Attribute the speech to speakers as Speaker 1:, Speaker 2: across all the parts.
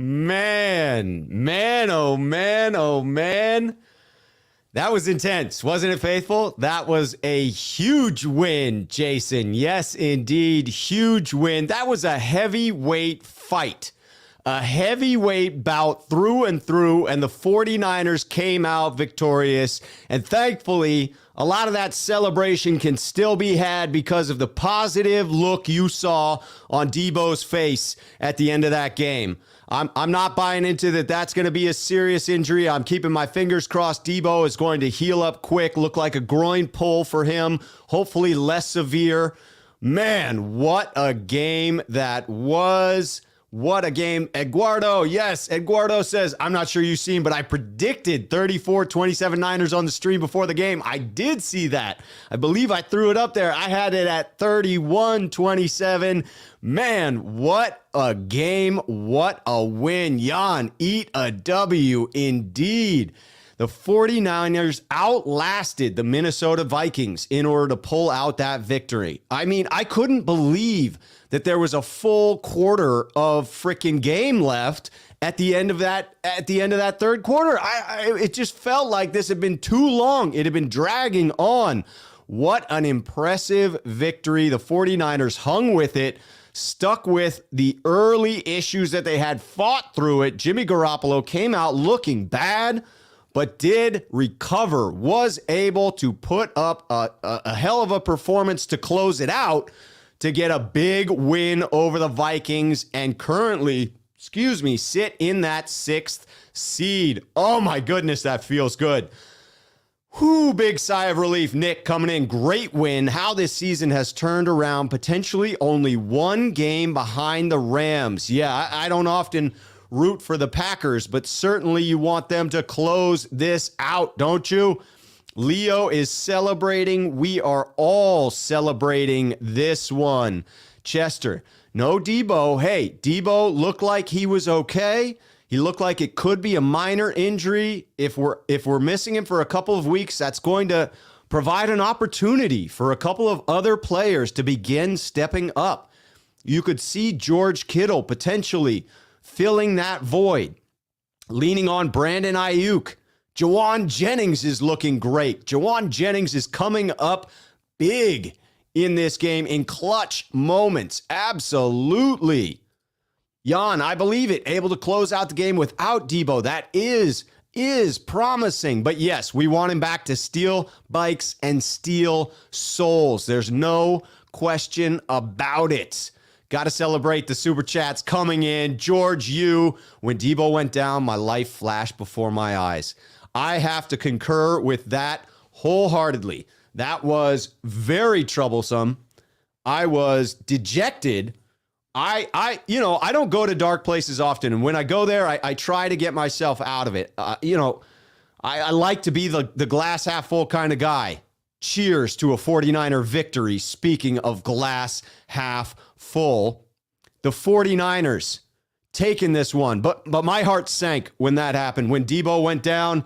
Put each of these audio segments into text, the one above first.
Speaker 1: Man, oh man, oh man. That was intense, wasn't it, Faithful? That was a huge win, Jason. Yes, indeed, huge win. That was a heavyweight fight, a heavyweight bout through and through, and the 49ers came out victorious. And thankfully, a lot of that celebration can still be had because of the positive look you saw on Debo's face at the end of that game. I'm not buying into that that's going to be a serious injury. I'm keeping my fingers crossed. Debo is going to heal up quick, look like a groin pull for him, hopefully less severe. Man, what a game that was. What a game. Eduardo, yes, Eduardo says, I'm not sure you've seen, but I predicted 34-27 Niners on the stream before the game. I did see that. I believe I threw it up there. I had it at 31-27. Man, what a game. What a win. Jan, eat a W indeed. The 49ers outlasted the Minnesota Vikings in order to pull out that victory. I mean, I couldn't believe that there was a full quarter of freaking game left at the end of that third quarter. It just felt like this had been too long. It had been dragging on. What an impressive victory. The 49ers hung with it, stuck with the early issues that they had, fought through it. Jimmy Garoppolo came out looking bad, but did recover, was able to put up a hell of a performance to close it out, to get a big win over the Vikings and currently, sit in that 6th seed. Oh my goodness, that feels good. Whew, big sigh of relief. Nick coming in, great win. How this season has turned around, potentially only one game behind the Rams. Yeah, I don't often root for the Packers, but certainly you want them to close this out, don't you? Leo is celebrating. We are all celebrating this one. Chester, no Debo. Hey, Debo looked like he was okay. He looked like it could be a minor injury. If we're missing him for a couple of weeks, that's going to provide an opportunity for a couple of other players to begin stepping up. You could see George Kittle potentially filling that void, leaning on Brandon Ayuk. Jawan Jennings is looking great. Jawan Jennings is coming up big in this game in clutch moments. Absolutely. Jan, I believe it. Able to close out the game without Debo. That is promising. But yes, we want him back to steal bikes and steal souls. There's no question about it. Got to celebrate the super chats coming in. George Yu, when Debo went down, my life flashed before my eyes. I have to concur with that wholeheartedly. That was very troublesome. I was dejected. I don't go to dark places often, and when I go there, I try to get myself out of it. I like to be the glass half full kind of guy. Cheers to a 49er victory. Speaking of glass half full, the 49ers taking this one, but my heart sank when that happened. When Debo went down,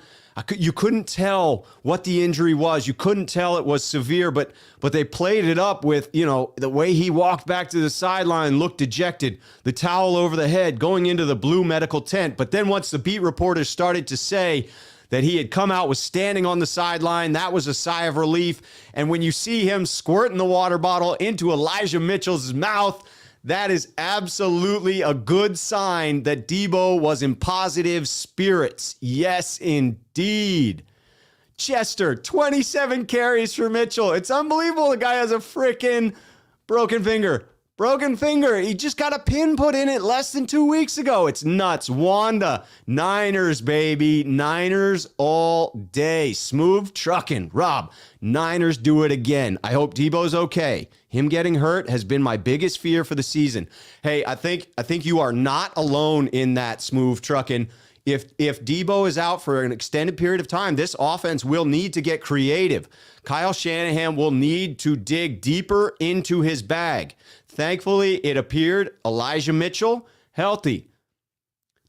Speaker 1: you couldn't tell what the injury was. You couldn't tell it was severe, but they played it up with, the way he walked back to the sideline, looked dejected, the towel over the head, going into the blue medical tent. But then once the beat reporters started to say that he had come out, was standing on the sideline, that was a sigh of relief. And when you see him squirting the water bottle into Elijah Mitchell's mouth, that is absolutely a good sign that Debo was in positive spirits. Yes, indeed. Chester, 27 carries for Mitchell. It's unbelievable. The guy has a freaking broken finger. Broken finger. He just got a pin put in it less than 2 weeks ago. It's nuts. Wanda, Niners, baby. Niners all day. Smooth trucking. Rob, Niners do it again. I hope Debo's okay. Him getting hurt has been my biggest fear for the season. Hey, I think you are not alone in that smooth trucking. If Debo is out for an extended period of time, this offense will need to get creative. Kyle Shanahan will need to dig deeper into his bag. Thankfully, it appeared Elijah Mitchell, healthy.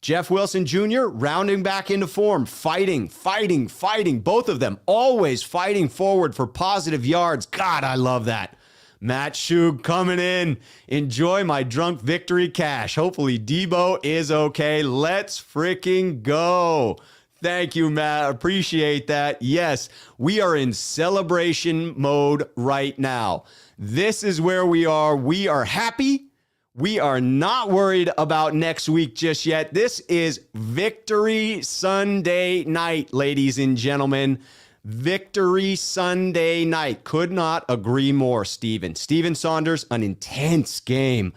Speaker 1: Jeff Wilson Jr. rounding back into form, fighting. Both of them always fighting forward for positive yards. God, I love that. Matt Schuh coming in. Enjoy my drunk victory cash. Hopefully Debo is okay. Let's freaking go. Thank you, Matt. Appreciate that. Yes, we are in celebration mode right now. This is where we are. We are happy. We are not worried about next week just yet. This is Victory Sunday night, ladies and gentlemen. Victory Sunday night. Could not agree more, Steven. Steven Saunders, an intense game.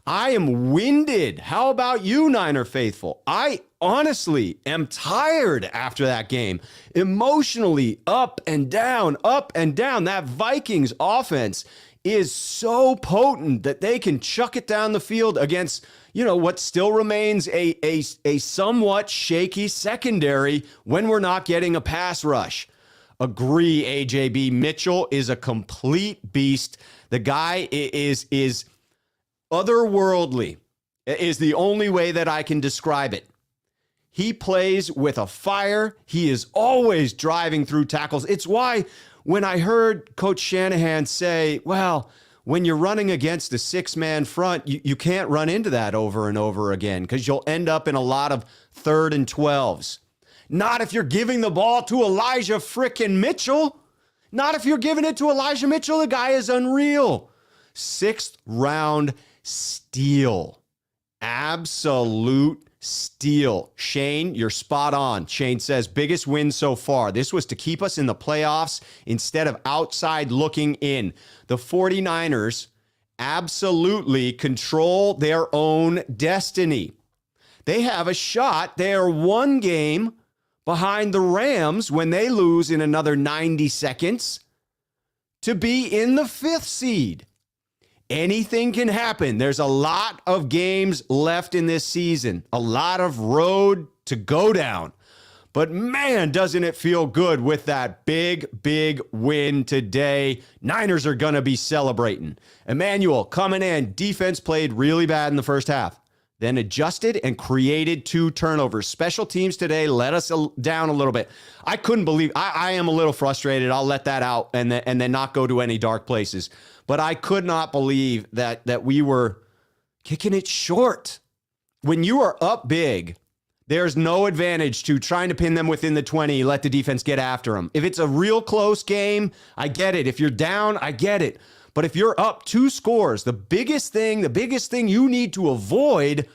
Speaker 1: I am winded. How about you, Niner faithful? I honestly am tired after that game. Emotionally up and down, up and down. That Vikings offense is so potent that they can chuck it down the field against, what still remains a somewhat shaky secondary when we're not getting a pass rush. Agree, AJB. Mitchell is a complete beast. The guy is otherworldly, is the only way that I can describe it. He plays with a fire. He is always driving through tackles. It's why when I heard Coach Shanahan say, well, when you're running against a six-man front, you can't run into that over and over again because you'll end up in a lot of 3rd and 12s. Not if you're giving the ball to Elijah frickin' Mitchell. Not if you're giving it to Elijah Mitchell. The guy is unreal. 6th round steal. Absolute steal. Shane, you're spot on. Shane says, biggest win so far. This was to keep us in the playoffs instead of outside looking in. The 49ers absolutely control their own destiny. They have a shot. They are one game behind the Rams when they lose in another 90 seconds to be in the 5th seed. Anything can happen. There's a lot of games left in this season, a lot of road to go down. But man, doesn't it feel good with that big win today. Niners are going to be celebrating. Emmanuel coming in. Defense played really bad in the first half, then adjusted and created 2 turnovers. Special teams today let us down a little bit. I couldn't believe, I am a little frustrated. I'll let that out and then not go to any dark places. But I could not believe that we were kicking it short. When you are up big, there's no advantage to trying to pin them within the 20, let the defense get after them. If it's a real close game, I get it. If you're down, I get it. But if you're up 2 scores, the biggest thing you need to avoid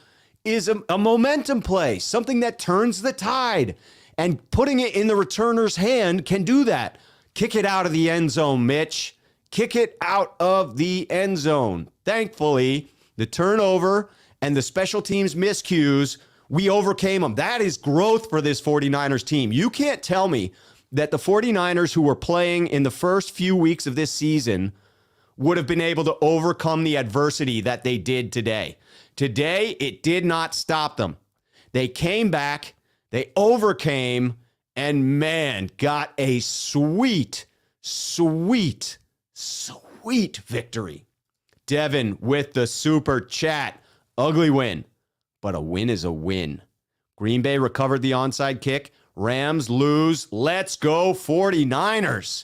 Speaker 1: is a momentum play, something that turns the tide. And putting it in the returner's hand can do that. Kick it out of the end zone, Mitch. Kick it out of the end zone. Thankfully, the turnover and the special teams miscues, we overcame them. That is growth for this 49ers team. You can't tell me that the 49ers who were playing in the first few weeks of this season would have been able to overcome the adversity that they did today. Today, it did not stop them. They came back, they overcame, and man, got a sweet victory. Devin with the super chat. Ugly win, but a win is a win. Green Bay recovered the onside kick. Rams lose. Let's go 49ers.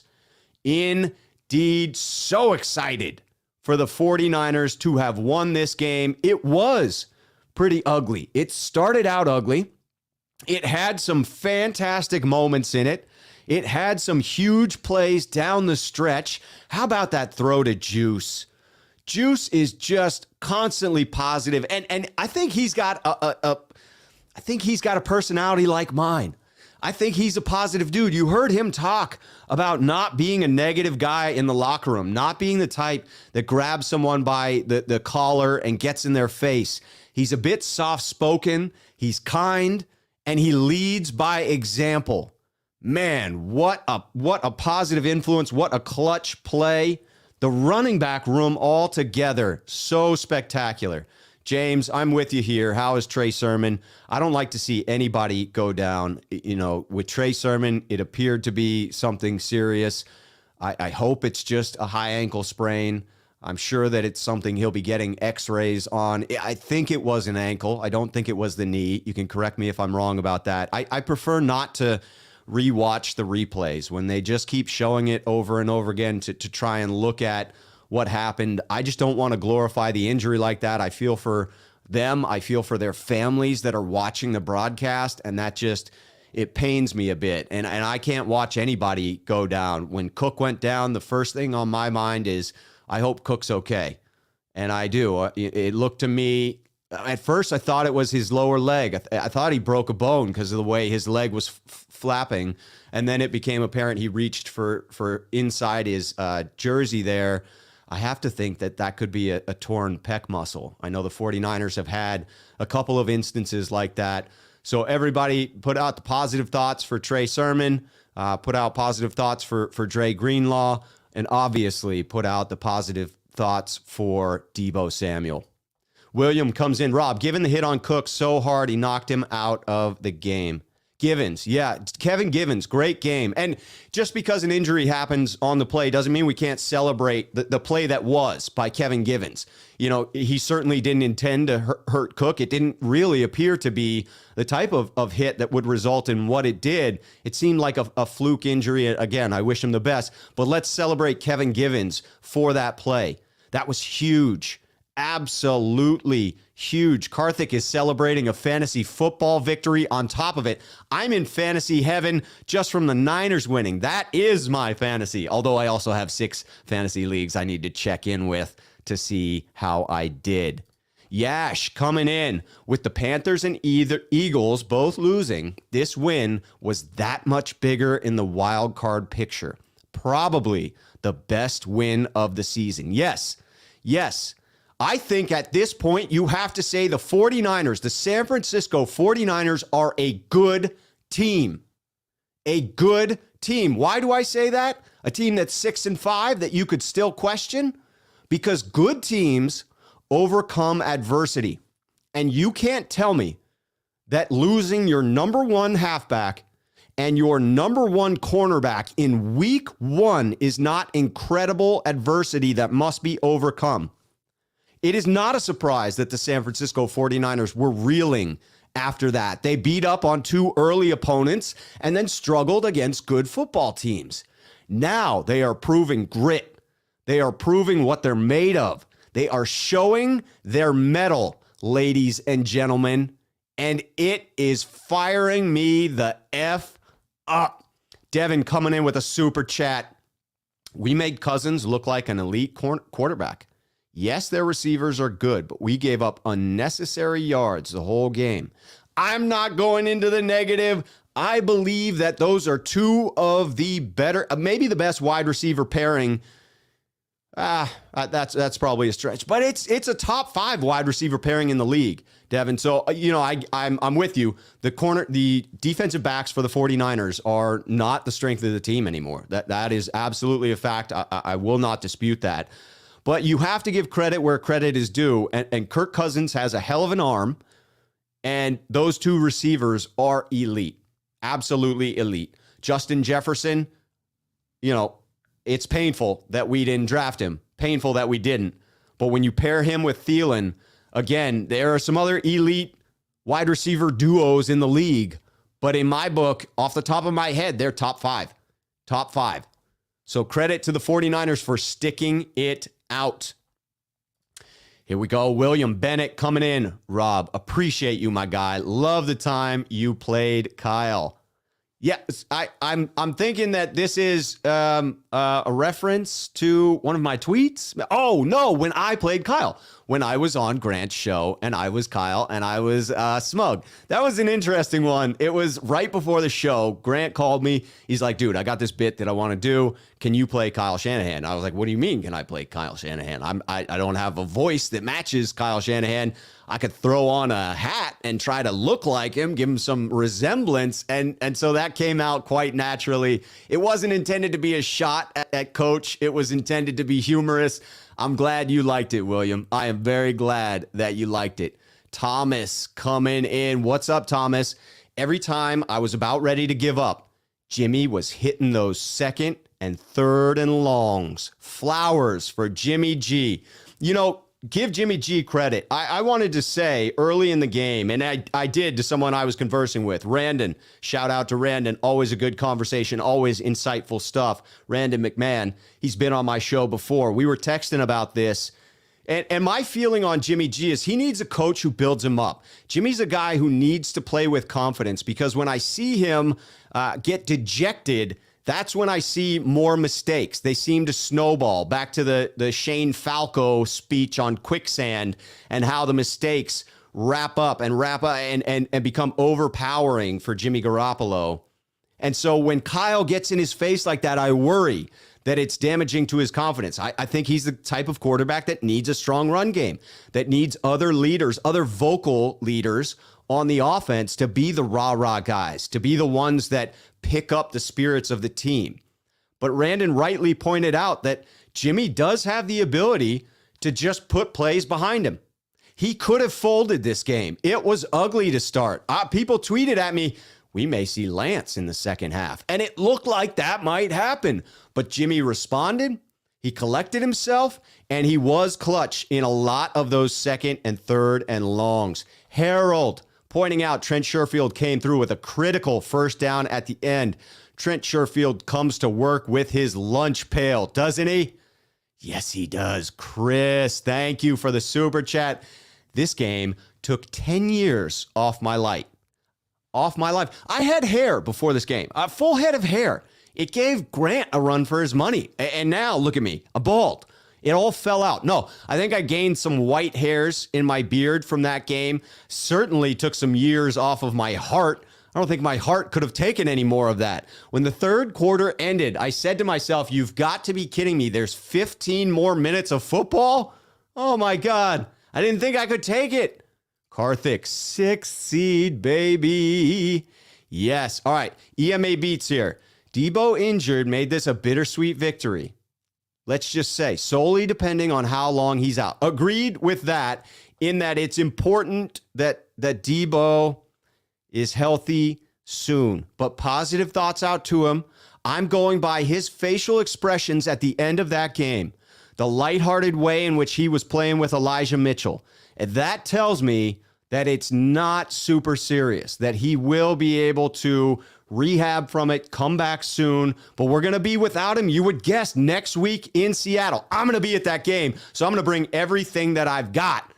Speaker 1: Indeed, so excited for the 49ers to have won this game. It was pretty ugly. It started out ugly. It had some fantastic moments in it. It had some huge plays down the stretch. How about that throw to Juice? Juice is just constantly positive, and I think he's got a personality like mine. I think he's a positive dude. You heard him talk about not being a negative guy in the locker room, not being the type that grabs someone by the collar and gets in their face. He's a bit soft-spoken, he's kind, and he leads by example. Man, what a positive influence, what a clutch play. The running back room altogether, so spectacular. James, I'm with you here. How is Trey Sermon? I don't like to see anybody go down. With Trey Sermon, it appeared to be something serious. I hope it's just a high ankle sprain. I'm sure that it's something he'll be getting x-rays on. I think it was an ankle. I don't think it was the knee. You can correct me if I'm wrong about that. I prefer not to rewatch the replays when they just keep showing it over and over again to try and look at what happened. I just don't want to glorify the injury like that. I feel for them. I feel for their families that are watching the broadcast, and that just, it pains me a bit. And I can't watch anybody go down. When Cook went down, the first thing on my mind is, I hope Cook's okay. And I do. It looked to me, at first I thought it was his lower leg. I thought he broke a bone because of the way his leg was flapping. And then it became apparent he reached for inside his jersey there. I have to think that could be a torn pec muscle. I know the 49ers have had a couple of instances like that. So everybody put out the positive thoughts for Trey Sermon, put out positive thoughts for Dre Greenlaw, and obviously put out the positive thoughts for Deebo Samuel. William comes in. Rob, given the hit on Cook so hard, he knocked him out of the game. Givens, yeah, Kevin Givens, great game. And just because an injury happens on the play doesn't mean we can't celebrate the play that was by Kevin Givens. You know, he certainly didn't intend to hurt Cook. It didn't really appear to be the type of hit that would result in what it did. It seemed like a fluke injury. Again, I wish him the best. But let's celebrate Kevin Givens for that play. That was huge. Absolutely huge. Karthik is celebrating a fantasy football victory on top of it. I'm in fantasy heaven just from the Niners winning. That is my fantasy. Although I also have 6 fantasy leagues I need to check in with to see how I did. Yash coming in with the Panthers and Eagles both losing. This win was that much bigger in the wild card picture. Probably the best win of the season. Yes. I think at this point, you have to say the 49ers, the San Francisco 49ers, are a good team. A good team. Why do I say that? A team that's 6-5 that you could still question? Because good teams overcome adversity. And you can't tell me that losing your number 1 halfback and your number 1 cornerback in week 1 is not incredible adversity that must be overcome. It is not a surprise that the San Francisco 49ers were reeling after that. They beat up on 2 early opponents and then struggled against good football teams. Now they are proving grit. They are proving what they're made of. They are showing their mettle, ladies and gentlemen, and it is firing me the F up. Devin coming in with a super chat. We made Cousins look like an elite quarterback. Yes, their receivers are good, but we gave up unnecessary yards the whole game. I'm not going into the negative. I believe that those are 2 of the better, maybe the best wide receiver pairing. That's probably a stretch, but it's a top 5 wide receiver pairing in the league, Devin. So, you know, I'm with you. The defensive backs for the 49ers are not the strength of the team anymore. That is absolutely a fact. I will not dispute that. But you have to give credit where credit is due. And Kirk Cousins has a hell of an arm. And those 2 receivers are elite. Absolutely elite. Justin Jefferson, you know, it's painful that we didn't draft him. Painful that we didn't. But when you pair him with Thielen, again, there are some other elite wide receiver duos in the league. But in my book, off the top of my head, they're top 5. Top 5. So credit to the 49ers for sticking it out. Here we go. William Bennett coming in. Rob, appreciate you, my guy. Love the time you played Kyle. Yeah, I'm thinking that this is a reference to one of my tweets. Oh, no, when I played Kyle. When I was on Grant's show and I was Kyle and I was Smug. That was an interesting one. It was right before the show. Grant called me. He's like, dude, I got this bit that I want to do. Can you play Kyle Shanahan? I was like, what do you mean can I play Kyle Shanahan? I don't have a voice that matches Kyle Shanahan. I could throw on a hat and try to look like him, give him some resemblance. And so that came out quite naturally. It wasn't intended to be a shot at Coach. It was intended to be humorous. I'm glad you liked it, William. I am very glad that you liked it. Thomas coming in. What's up, Thomas? Every time I was about ready to give up, Jimmy was hitting those 2nd and 3rd and longs. Flowers for Jimmy G. You know, give Jimmy G credit. I wanted to say early in the game, and I did to someone I was conversing with, Randon. Shout out to Randon. Always a good conversation, always insightful stuff. Randon McMahon, he's been on my show before. We were texting about this. And my feeling on Jimmy G is he needs a coach who builds him up. Jimmy's a guy who needs to play with confidence, because when I see him get dejected, that's when I see more mistakes. They seem to snowball. Back to the Shane Falco speech on quicksand, and how the mistakes wrap up and become overpowering for Jimmy Garoppolo. And so when Kyle gets in his face like that, I worry that it's damaging to his confidence. I think he's the type of quarterback that needs a strong run game, that needs other leaders, other vocal leaders on the offense to be the rah-rah guys, to be the ones that pick up the spirits of the team. But Randon rightly pointed out that Jimmy does have the ability to just put plays behind him. He could have folded this game. It was ugly to start. People tweeted at me, we may see Lance in the second half. And it looked like that might happen. But Jimmy responded, he collected himself, and he was clutch in a lot of those second and third and longs. Harold pointing out Trent Sherfield came through with a critical first down at the end. Trent Sherfield comes to work with his lunch pail, doesn't he? Yes, he does. Chris, thank you for the super chat. This game took 10 years off my life. I had hair before this game, a full head of hair. It gave Grant a run for his money. And now, look at me, I'm bald. It all fell out. No, I think I gained some white hairs in my beard from that game. Certainly took some years off of my heart. I don't think my heart could have taken any more of that. When the third quarter ended, I said to myself, you've got to be kidding me. There's 15 more minutes of football? Oh my God. I didn't think I could take it. Karthik, 6th seed, baby. Yes. All right. EMA Beats here. Debo injured made this a bittersweet victory. Let's just say, solely depending on how long he's out. Agreed with that, in that it's important that Debo is healthy soon. But positive thoughts out to him. I'm going by his facial expressions at the end of that game. The lighthearted way in which he was playing with Elijah Mitchell. And that tells me that it's not super serious, that he will be able to rehab from it, come back soon, but we're going to be without him, you would guess, next week in Seattle. I'm going to be at that game, so I'm going to bring everything that I've got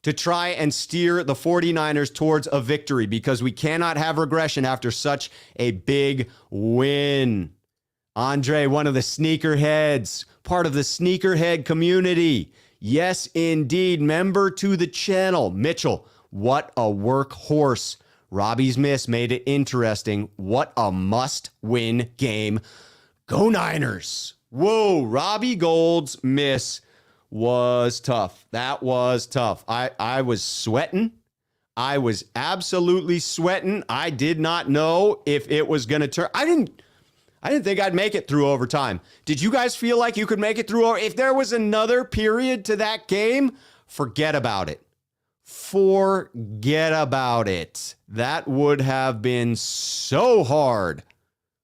Speaker 1: to try and steer the 49ers towards a victory, because we cannot have regression after such a big win. Andre, one of the sneakerheads, part of the sneakerhead community. Yes, indeed, member to the channel. Mitchell, what a workhorse. Robbie's miss made it interesting. What a must-win game. Go Niners. Whoa, Robbie Gold's miss was tough. That was tough. I was sweating. I was absolutely sweating. I did not know if it was going to turn. I didn't think I'd make it through overtime. Did you guys feel like you could make it through? If there was another period to that game, forget about it. Forget about it. That would have been so hard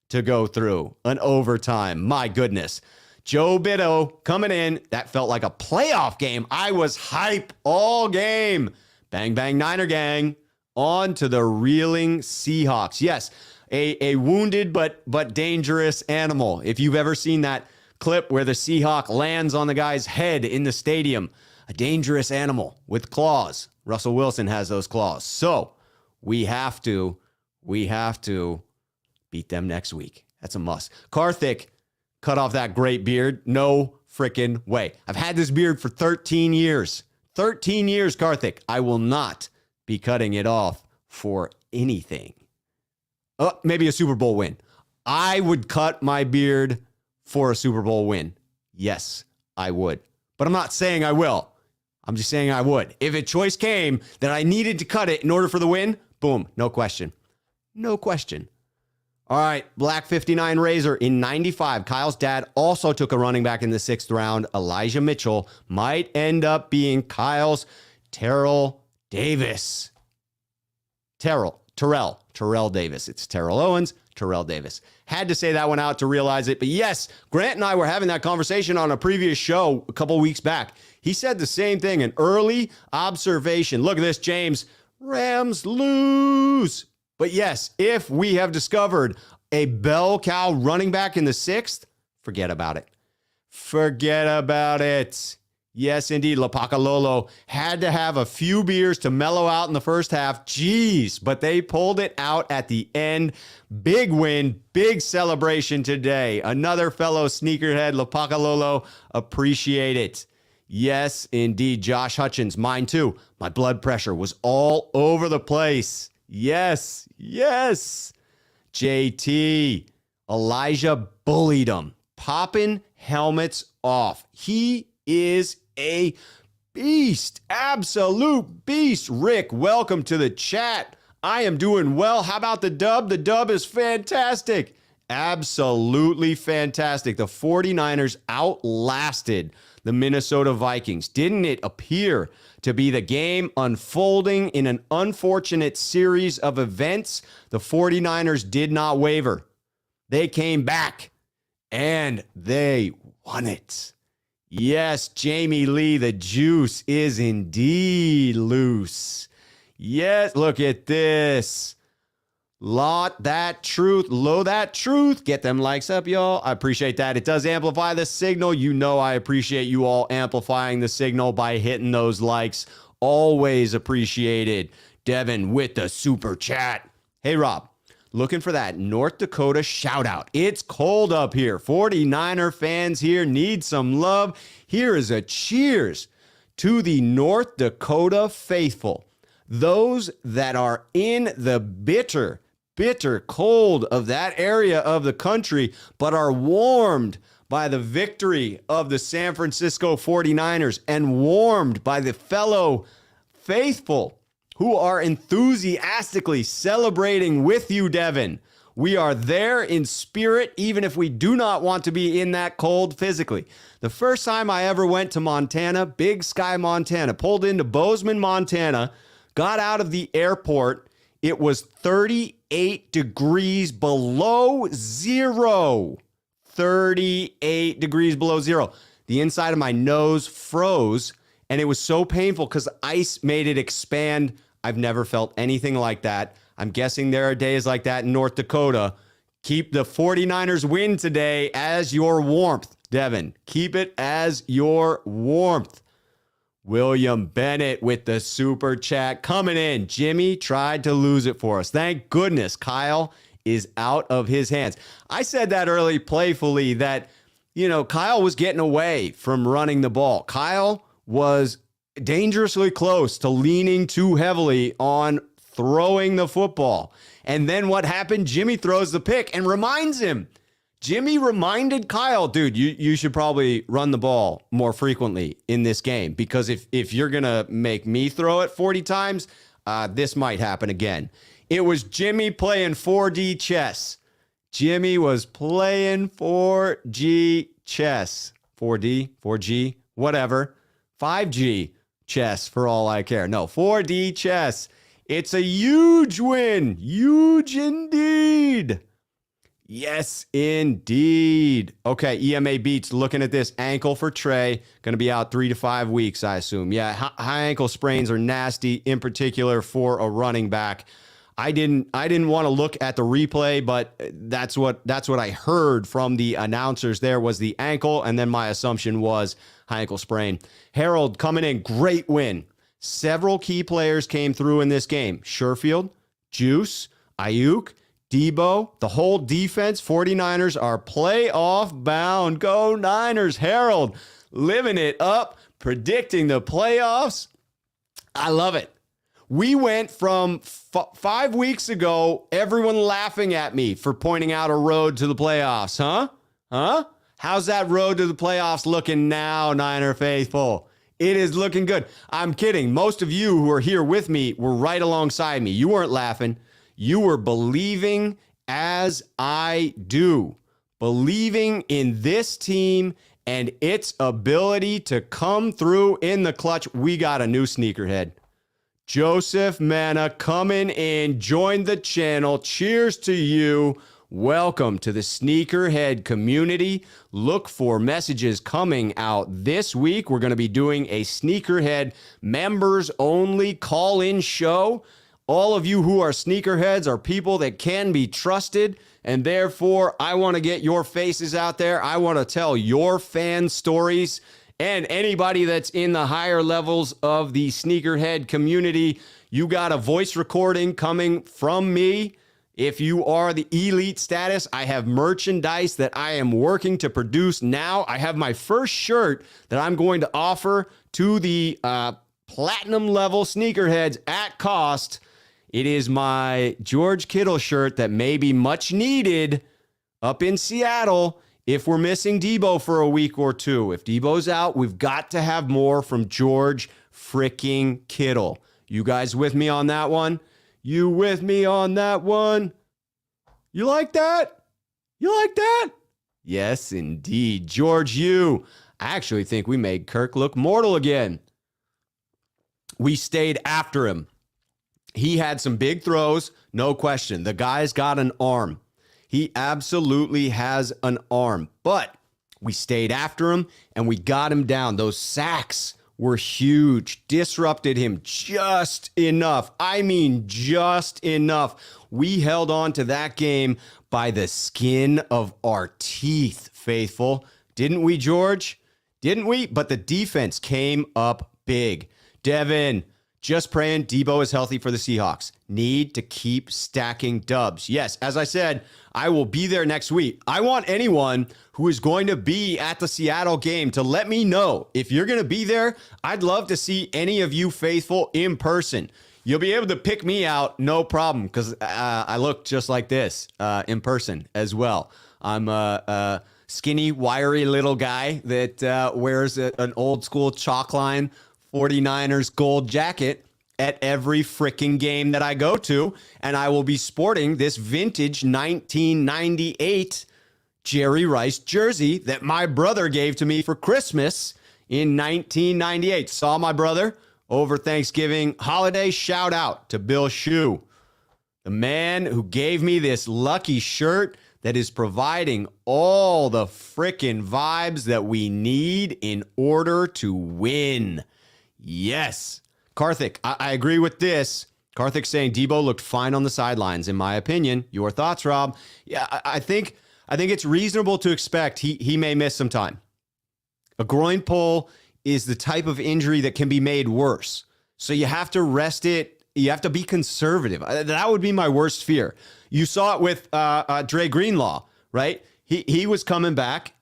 Speaker 1: to go through an overtime. My goodness. Joe Bitto coming in. That felt like a playoff game. I was hype all game. Bang, bang, Niner gang. On to the reeling Seahawks. Yes, a wounded but dangerous animal. If you've ever seen that clip where the Seahawk lands on the guy's head in the stadium, a dangerous animal with claws. Russell Wilson has those claws. So we have to beat them next week. That's a must. Karthik cut off that great beard. No freaking way. I've had this beard for 13 years. 13 years, Karthik. I will not be cutting it off for anything. Maybe a Super Bowl win. I would cut my beard for a Super Bowl win. Yes, I would. But I'm not saying I will. I'm just saying I would. If a choice came that I needed to cut it in order for the win, boom, no question. No question. All right, Black 59 Razor in 95. Kyle's dad also took a running back in the 6th round. Elijah Mitchell might end up being Kyle's Terrell Davis. Terrell Davis. It's Terrell Owens, Terrell Davis. Had to say that one out to realize it. But yes, Grant and I were having that conversation on a previous show a couple weeks back. He said the same thing, an early observation. Look at this, James. Rams lose. But yes, if we have discovered a bell cow running back in the 6th, forget about it. Forget about it. Yes, indeed. Lopaka had to have a few beers to mellow out in the first half. Jeez, but they pulled it out at the end. Big win, big celebration today. Another fellow sneakerhead, Lopaka appreciate it. Yes, indeed. Josh Hutchins, mine too. My blood pressure was all over the place. Yes, yes. JT, Elijah bullied him, popping helmets off. He is a beast, absolute beast. Rick, welcome to the chat. I am doing well. How about the dub? The dub is fantastic. Absolutely fantastic. The 49ers outlasted the Minnesota Vikings. Didn't it appear to be the game unfolding in an unfortunate series of events? The 49ers did not waver. They came back and they won it. Yes, Jamie Lee, the juice is indeed loose. Yes, look at this. Lot that truth, low that truth. Get them likes up, y'all. I appreciate that. It does amplify the signal. You know I appreciate you all amplifying the signal by hitting those likes. Always appreciated. Devin with the super chat. Hey, Rob. Looking for that North Dakota shout out. It's cold up here. 49er fans here need some love. Here is a cheers to the North Dakota faithful. Those that are in the bitter cold of that area of the country, but are warmed by the victory of the San Francisco 49ers and warmed by the fellow faithful who are enthusiastically celebrating with you, Devin. We are there in spirit, even if we do not want to be in that cold physically. The first time I ever went to Montana, Big Sky, Montana, pulled into Bozeman, Montana, got out of the airport. It was 38 degrees below zero. 38 degrees below zero. The inside of my nose froze. And it was so painful because ice made it expand. I've never felt anything like that. I'm guessing there are days like that in North Dakota. Keep the 49ers win today as your warmth, Devin. Keep it as your warmth. William Bennett with the super chat coming in. Jimmy tried to lose it for us. Thank goodness Kyle is out of his hands. I said that early playfully that, Kyle was getting away from running the ball. Kyle was dangerously close to leaning too heavily on throwing the football. And then what happened? Jimmy throws the pick and reminds him. Jimmy reminded Kyle, dude, you should probably run the ball more frequently in this game because if you're going to make me throw it 40 times, this might happen again. It was Jimmy playing 4D chess. Jimmy was playing 4G chess. 4D, 4G, whatever. 5G chess for all I care. No, 4D chess. It's a huge win. Huge indeed. Yes, indeed. Okay, EMA Beats looking at this ankle for Trey. Going to be out 3 to 5 weeks, I assume. Yeah, high ankle sprains are nasty, in particular for a running back. I didn't want to look at the replay, but that's what I heard from the announcers there was the ankle, and then my assumption was high ankle sprain. Harold coming in, great win. Several key players came through in this game. Sherfield, Juice, Ayuk, Debo, the whole defense. 49ers are playoff bound. Go Niners. Harold living it up, predicting the playoffs. I love it. We went from 5 weeks ago, everyone laughing at me for pointing out a road to the playoffs. Huh? How's that road to the playoffs looking now, Niner faithful? It is looking good. I'm kidding. Most of you who are here with me were right alongside me. You weren't laughing. You were believing as I do. Believing in this team and its ability to come through in the clutch. We got a new sneakerhead. Joseph Manna coming in, joined the channel. Cheers to you. welcome to the Sneakerhead community. Look for messages coming out this week. We're going to be doing a Sneakerhead members-only call-in show. All of you who are sneakerheads are people that can be trusted, and therefore, I want to get your faces out there. I want to tell your fan stories, and anybody that's in the higher levels of the Sneakerhead community, you got a voice recording coming from me. If you are the elite status, I have merchandise that I am working to produce now. I have my first shirt that I'm going to offer to the platinum level sneakerheads at cost. It is my George Kittle shirt that may be much needed up in Seattle if we're missing Debo for a week or two. If Debo's out, we've got to have more from George freaking Kittle. You guys with me on that one? You with me on that one? You like that? You like that? Yes, indeed. George, I actually think we made Kirk look mortal again. We stayed after him. He had some big throws, no question. The guy's got an arm. He absolutely has an arm. But we stayed after him, and we got him down. Those sacks were huge, disrupted him just enough. I mean, just enough. We held on to that game by the skin of our teeth, faithful. Didn't we, George? Didn't we? But the defense came up big. Devin, just praying Debo is healthy for the Seahawks. Need to keep stacking dubs. Yes, as I said, I will be there next week. I want anyone who is going to be at the Seattle game to let me know. If you're going to be there, I'd love to see any of you faithful in person. You'll be able to pick me out, no problem, because I look just like this in person as well. I'm a skinny, wiry little guy that wears an old school chalk line 49ers gold jacket at every freaking game that I go to, and I will be sporting this vintage 1998 Jerry Rice jersey that my brother gave to me for Christmas in 1998. Saw my brother over Thanksgiving holiday. Shout out to Bill Schuh, the man who gave me this lucky shirt that is providing all the freaking vibes that we need in order to win. Yes. Karthik, I agree with this. Karthik saying Debo looked fine on the sidelines, in my opinion. Your thoughts, Rob? Yeah, I think it's reasonable to expect he may miss some time. A groin pull is the type of injury that can be made worse. So you have to rest it. You have to be conservative. That would be my worst fear. You saw it with Dre Greenlaw, right? He was coming back.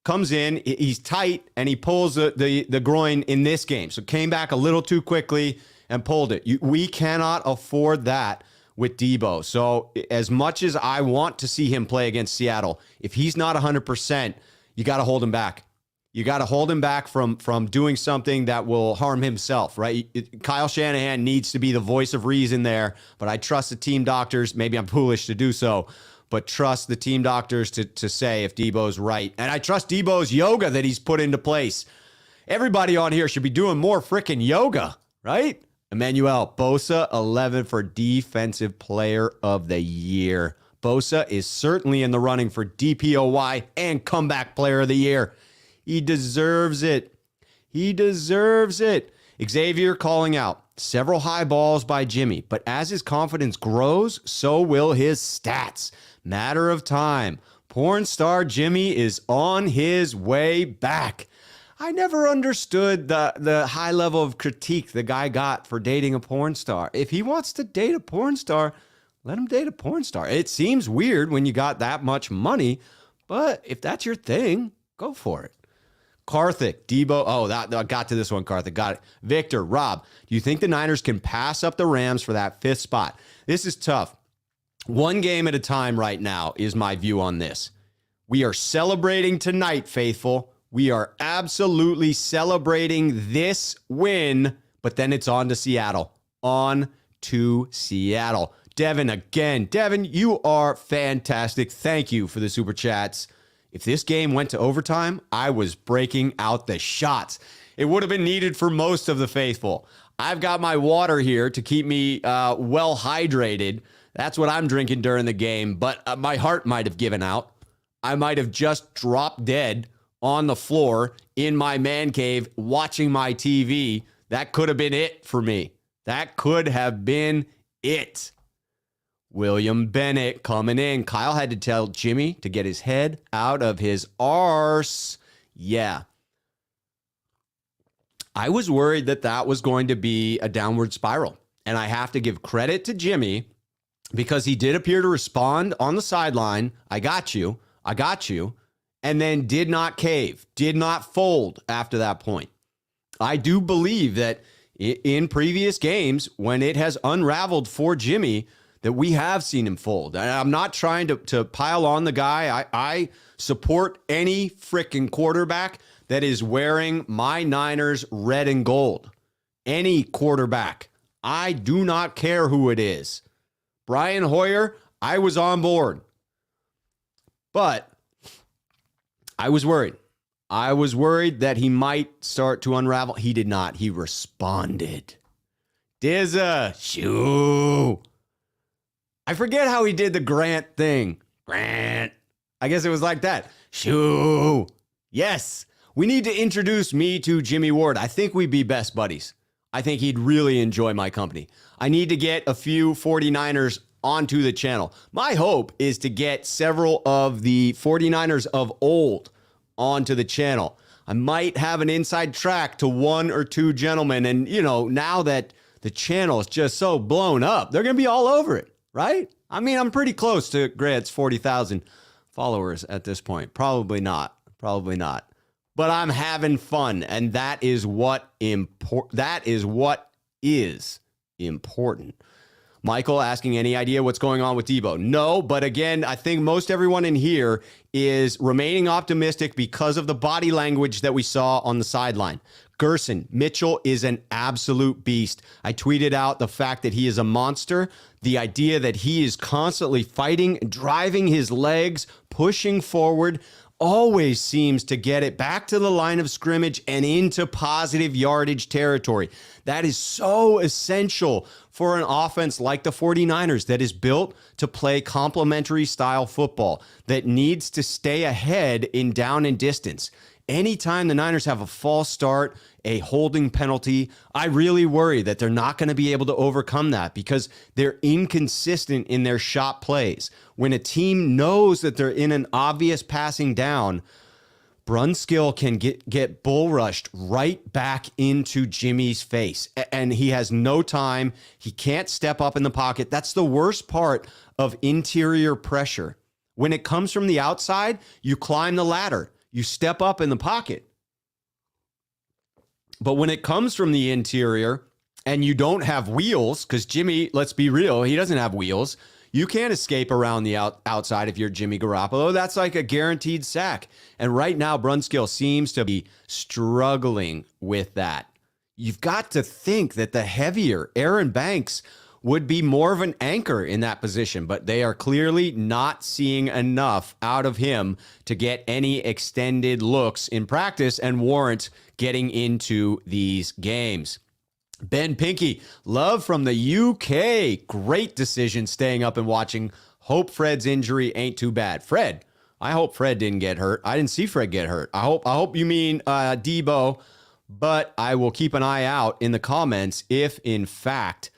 Speaker 1: Comes in, he's tight, and he pulls the groin in this game. So came back a little too quickly and pulled it. We cannot afford that with Debo. So as much as I want to see him play against Seattle, if he's not 100%, you got to hold him back. You got to hold him back from doing something that will harm himself, right? Kyle Shanahan needs to be the voice of reason there, but I trust the team doctors. Maybe I'm foolish to do so, but trust the team doctors to say if Debo's right. And I trust Debo's yoga that he's put into place. Everybody on here should be doing more freaking yoga, right? Emmanuel Bosa, 11 for Defensive Player of the Year. Bosa is certainly in the running for DPOY and Comeback Player of the Year. He deserves it. He deserves it. Xavier calling out several high balls by Jimmy, but as his confidence grows, so will his stats. Matter of time. Porn star Jimmy is on his way back. I never understood the high level of critique the guy got for dating a porn star. If he wants to date a porn star, let him date a porn star. It seems weird when you got that much money, but if that's your thing, go for it. Karthik, Debo. Oh, I got to this one, Karthik. Got it. Victor, Rob, do you think the Niners can pass up the Rams for that fifth spot? This is tough. One game at a time right now is my view on this. We are celebrating tonight, faithful. We are absolutely celebrating this win, but then it's on to Seattle. On to Seattle. Devin again. Devin, you are fantastic. Thank you for the super chats. If this game went to overtime, I was breaking out the shots. It would have been needed for most of the faithful. I've got my water here to keep me well hydrated. That's what I'm drinking during the game. But my heart might have given out. I might have just dropped dead on the floor in my man cave watching my TV. That could have been it for me. That could have been it. William Bennett coming in. Kyle had to tell Jimmy to get his head out of his arse. Yeah. I was worried that that was going to be a downward spiral. And I have to give credit to Jimmy because he did appear to respond on the sideline. I got you. And then did not cave, did not fold after that point. I do believe that in previous games, when it has unraveled for Jimmy, that we have seen him fold. And I'm not trying to pile on the guy. I support any freaking quarterback that is wearing my Niners red and gold. Any quarterback. I do not care who it is. Brian Hoyer, I was on board. But I was worried. I was worried that he might start to unravel. He did not. He responded. Dizza, shoo. I forget how he did the Grant thing. Grant. I guess it was like that. Shoo. Yes. We need to introduce me to Jimmy Ward. I think we'd be best buddies. I think he'd really enjoy my company. I need to get a few 49ers onto the channel. My hope is to get several of the 49ers of old onto the channel. I might have an inside track to one or two gentlemen. And, now that the channel is just so blown up, they're going to be all over it, right? I mean, I'm pretty close to Grant's 40,000 followers at this point. Probably not. But I'm having fun, and that is what is important. Michael asking, any idea what's going on with Debo? No, but again, I think most everyone in here is remaining optimistic because of the body language that we saw on the sideline. Gerson, Mitchell is an absolute beast. I tweeted out the fact that he is a monster. The idea that he is constantly fighting, driving his legs, pushing forward, always seems to get it back to the line of scrimmage and into positive yardage territory. That is so essential for an offense like the 49ers that is built to play complementary style football, that needs to stay ahead in down and distance. Anytime the Niners have a false start, a holding penalty, I really worry that they're not going to be able to overcome that because they're inconsistent in their shot plays. When a team knows that they're in an obvious passing down, Brunskill can get bull rushed right back into Jimmy's face, and he has no time. He can't step up in the pocket. That's the worst part of interior pressure. When it comes from the outside, you climb the ladder. You step up in the pocket. But when it comes from the interior and you don't have wheels, because Jimmy, let's be real, he doesn't have wheels. You can't escape around the outside if you're Jimmy Garoppolo. That's like a guaranteed sack. And right now, Brunskill seems to be struggling with that. You've got to think that the heavier Aaron Banks would be more of an anchor in that position, but they are clearly not seeing enough out of him to get any extended looks in practice and warrant getting into these games. Ben Pinky, love from the UK. Great decision staying up and watching. Hope Fred's injury ain't too bad. Fred, I hope Fred didn't get hurt. I didn't see Fred get hurt. I hope you mean Debo, but I will keep an eye out in the comments if, in fact,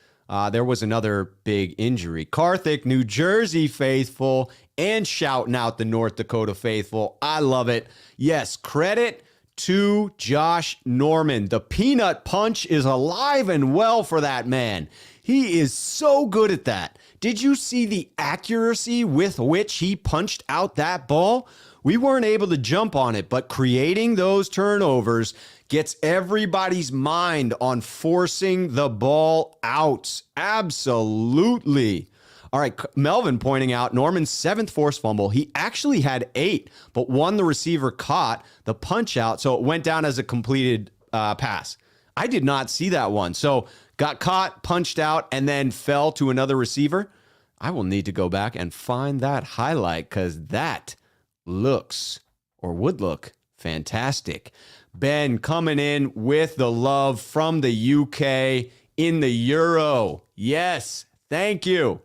Speaker 1: there was another big injury. Carthage, New Jersey faithful, and shouting out the North Dakota faithful. I love it. Yes, credit to Josh Norman. The peanut punch is alive and well for that man. He is so good at that. Did you see the accuracy with which he punched out that ball? We weren't able to jump on it, but creating those turnovers gets everybody's mind on forcing the ball out. Absolutely. All right, Melvin pointing out Norman's 7th forced fumble. He actually had 8, but one the receiver caught the punch out, so it went down as a completed pass. I did not see that one. So got caught, punched out, and then fell to another receiver. I will need to go back and find that highlight because that looks or would look fantastic. Ben coming in with the love from the UK in the Euro. Yes, thank you.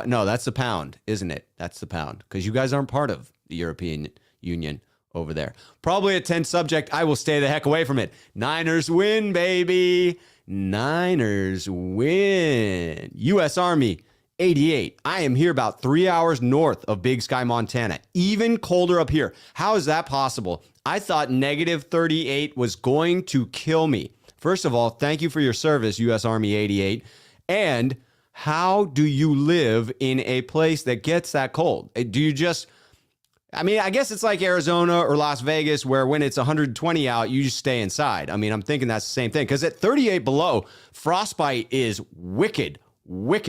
Speaker 1: No, that's the pound, isn't it? That's the pound, because you guys aren't part of the European Union over there. Probably a tense subject. I will stay the heck away from it. Niners win, baby. Niners win. U.S. Army 88. I am here about 3 hours north of Big Sky, Montana. Even colder up here. How is that possible? I thought negative 38 was going to kill me. First of all, thank you for your service, U.S. Army 88. And how do you live in a place that gets that cold? Do you just, I mean, I guess it's like Arizona or Las Vegas where when it's 120 out, you just stay inside. I mean, I'm thinking that's the same thing because at 38 below, frostbite is wicked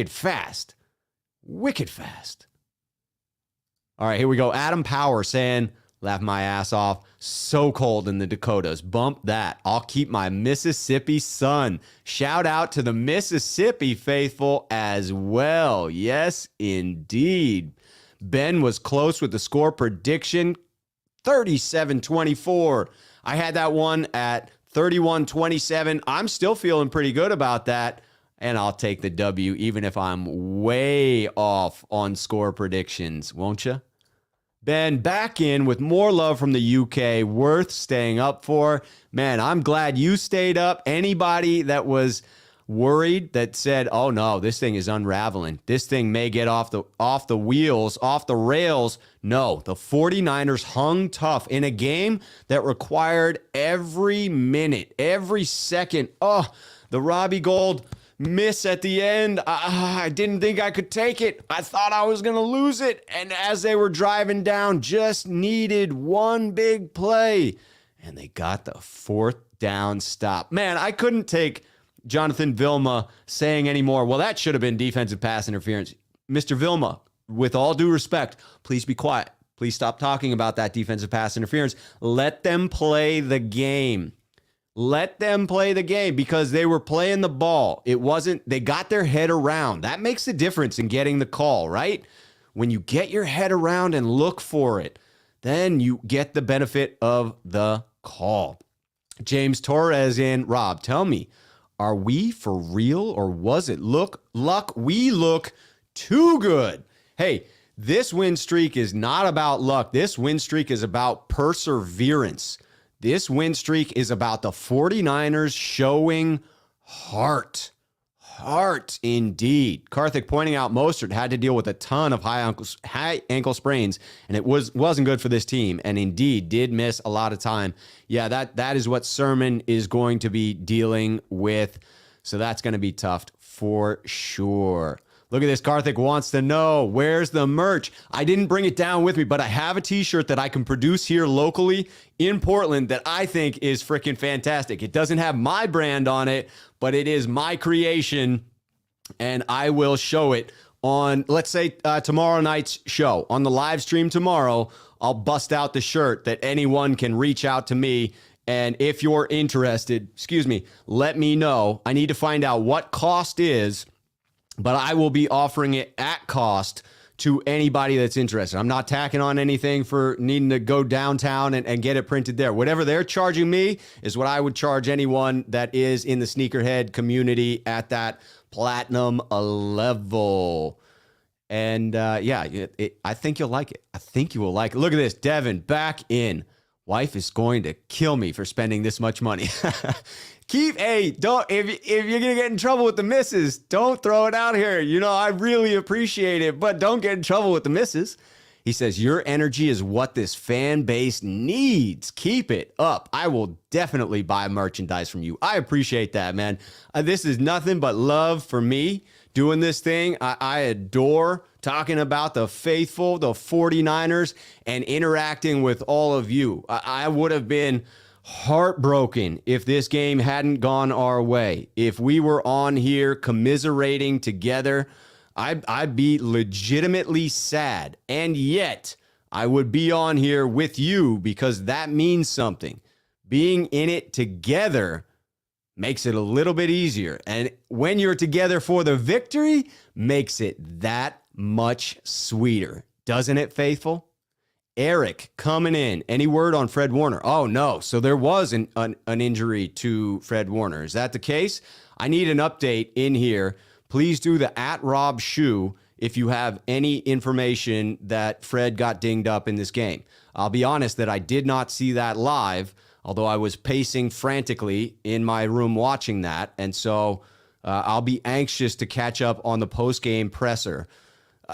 Speaker 1: fast. Wicked fast. All right, here we go. Adam Power saying, laugh my ass off. So cold in the Dakotas. Bump that. I'll keep my Mississippi sun. Shout out to the Mississippi faithful as well. Yes, indeed. Ben was close with the score prediction. 37-24. I had that one at 31-27. I'm still feeling pretty good about that. And I'll take the W even if I'm way off on score predictions. Won't you? Ben, back in with more love from the UK, worth staying up for. Man, I'm glad you stayed up. Anybody that was worried that said, oh no, this thing is unraveling. This thing may get off the wheels, off the rails. No, the 49ers hung tough in a game that required every minute, every second. Oh, the Robbie Gould miss at the end. I didn't think I could take it. I thought I was going to lose it. And as they were driving down, just needed one big play. And they got the fourth down stop. Man, I couldn't take Jonathan Vilma saying anymore, well, that should have been defensive pass interference. Mr. Vilma, with all due respect, please be quiet. Please stop talking about that defensive pass interference. Let them play the game. Let them play the game because they were playing the ball. It wasn't, they got their head around. That makes the difference in getting the call, right? When you get your head around and look for it, then you get the benefit of the call. James Torres in, Rob, tell me, are we for real or was it luck? We look too good. Hey, this win streak is not about luck. This win streak is about perseverance. This win streak is about the 49ers showing heart. Heart, indeed. Karthik pointing out Mostert had to deal with a ton of high ankle sprains, and it wasn't good for this team, and indeed did miss a lot of time. Yeah, that is what Sermon is going to be dealing with, so that's going to be tough for sure. Look at this. Karthik wants to know, where's the merch? I didn't bring it down with me, but I have a t-shirt that I can produce here locally in Portland that I think is freaking fantastic. It doesn't have my brand on it, but it is my creation, and I will show it on, let's say, tomorrow night's show. On the live stream tomorrow, I'll bust out the shirt that anyone can reach out to me. And if you're interested, let me know. I need to find out what cost is, but I will be offering it at cost to anybody that's interested. I'm not tacking on anything for needing to go downtown and get it printed there. Whatever they're charging me is what I would charge anyone that is in the sneakerhead community at that platinum level. And I think you'll like it. I think you will like it. Look at this. Devin back in. Wife is going to kill me for spending this much money. Don't, if you're going to get in trouble with the missus, don't throw it out here. You know, I really appreciate it, but don't get in trouble with the missus. He says, your energy is what this fan base needs. Keep it up. I will definitely buy merchandise from you. I appreciate that, man. This is nothing but love for me doing this thing. I adore talking about the faithful, the 49ers, and interacting with all of you. I would have been heartbroken if this game hadn't gone our way. If we were on here commiserating together, I'd be legitimately sad. And yet, I would be on here with you because that means something. Being in it together makes it a little bit easier. And when you're together for the victory, makes it that much sweeter. Doesn't it, faithful? Eric coming in. Any word on Fred Warner? Oh, no. So there was an injury to Fred Warner. Is that the case? I need an update in here. Please do the @Rob Schuh if you have any information that Fred got dinged up in this game. I'll be honest that I did not see that live, although I was pacing frantically in my room watching that. And so I'll be anxious to catch up on the post-game presser.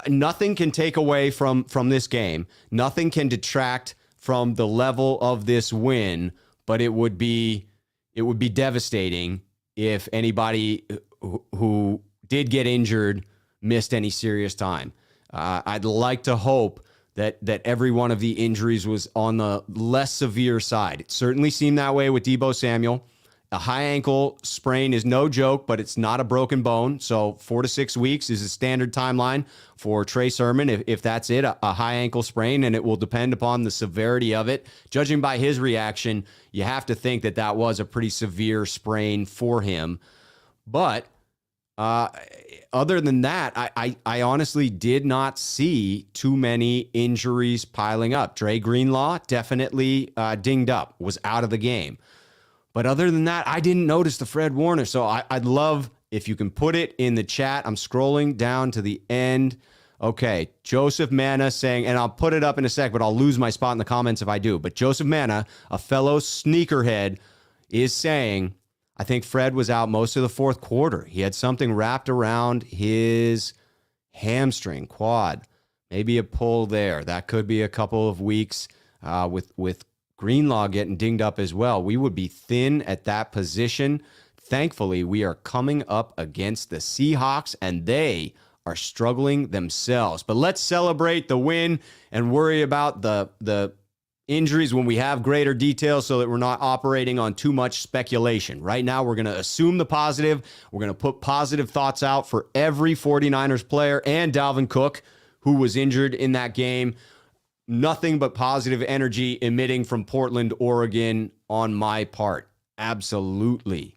Speaker 1: Nothing can take away from this game. Nothing can detract from the level of this win, but it would be devastating if anybody who did get injured missed any serious time. I'd like to hope that every one of the injuries was on the less severe side. It certainly seemed that way with Deebo Samuel. A high ankle sprain is no joke, but it's not a broken bone. So 4 to 6 weeks is a standard timeline for Trey Sermon, if that's it, a high ankle sprain, and it will depend upon the severity of it. Judging by his reaction, you have to think that was a pretty severe sprain for him. But other than that, I honestly did not see too many injuries piling up. Dre Greenlaw definitely dinged up, was out of the game. But other than that, I didn't notice the Fred Warner. So I'd love if you can put it in the chat. I'm scrolling down to the end. Okay, Joseph Manna saying, and I'll put it up in a sec, but I'll lose my spot in the comments if I do. But Joseph Manna, a fellow sneakerhead, is saying, I think Fred was out most of the fourth quarter. He had something wrapped around his hamstring, quad. Maybe a pull there. That could be a couple of weeks with Greenlaw getting dinged up as well. We would be thin at that position. Thankfully, we are coming up against the Seahawks, and they are struggling themselves. But let's celebrate the win and worry about the injuries when we have greater details so that we're not operating on too much speculation. Right now, we're going to assume the positive. We're going to put positive thoughts out for every 49ers player and Dalvin Cook, who was injured in that game. Nothing but positive energy emitting from Portland, Oregon on my part. Absolutely.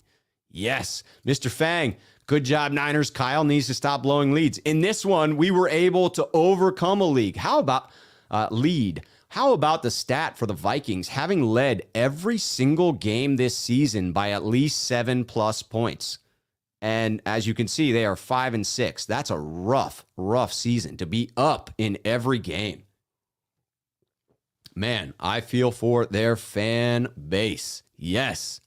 Speaker 1: Yes. Mr. Fang, good job, Niners. Kyle needs to stop blowing leads. In this one, we were able to overcome a lead. How about the stat for the Vikings having led every single game this season by at least 7+ points? And as you can see, they are 5-6. That's a rough season to be up in every game. Man, I feel for their fan base. Yes.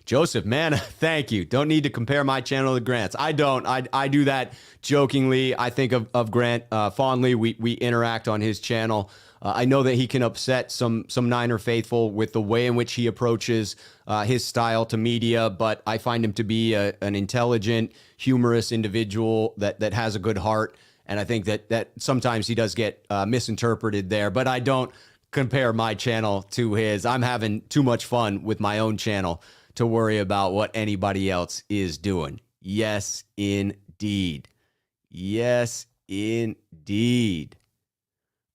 Speaker 1: Joseph, man, thank you. Don't need to compare my channel to Grant's. I don't. I do that jokingly. I think of Grant fondly. We interact on his channel. I know that he can upset some Niner faithful with the way in which he approaches his style to media, but I find him to be an intelligent, humorous individual that has a good heart. And I think that sometimes he does get misinterpreted there, but I don't compare my channel to his. I'm having too much fun with my own channel to worry about what anybody else is doing. Yes, indeed. Yes, indeed.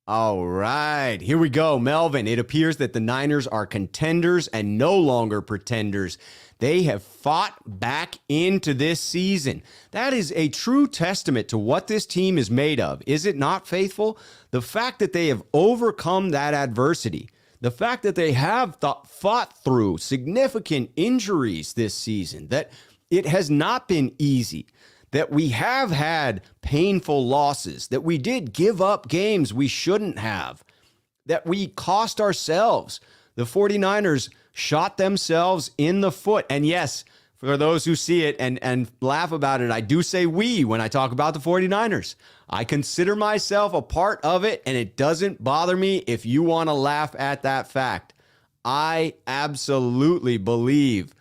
Speaker 1: All right, here we go. Melvin, it appears that the Niners are contenders and no longer pretenders. They have fought back into this season. That is a true testament to what this team is made of. Is it not, faithful? The fact that they have overcome that adversity, the fact that they have fought through significant injuries this season, that it has not been easy, that we have had painful losses, that we did give up games we shouldn't have, that we cost ourselves. The 49ers shot themselves in the foot. And yes, for those who see it and laugh about it, I do say we when I talk about the 49ers. I consider myself a part of it, and it doesn't bother me if you want to laugh at that fact. I absolutely believe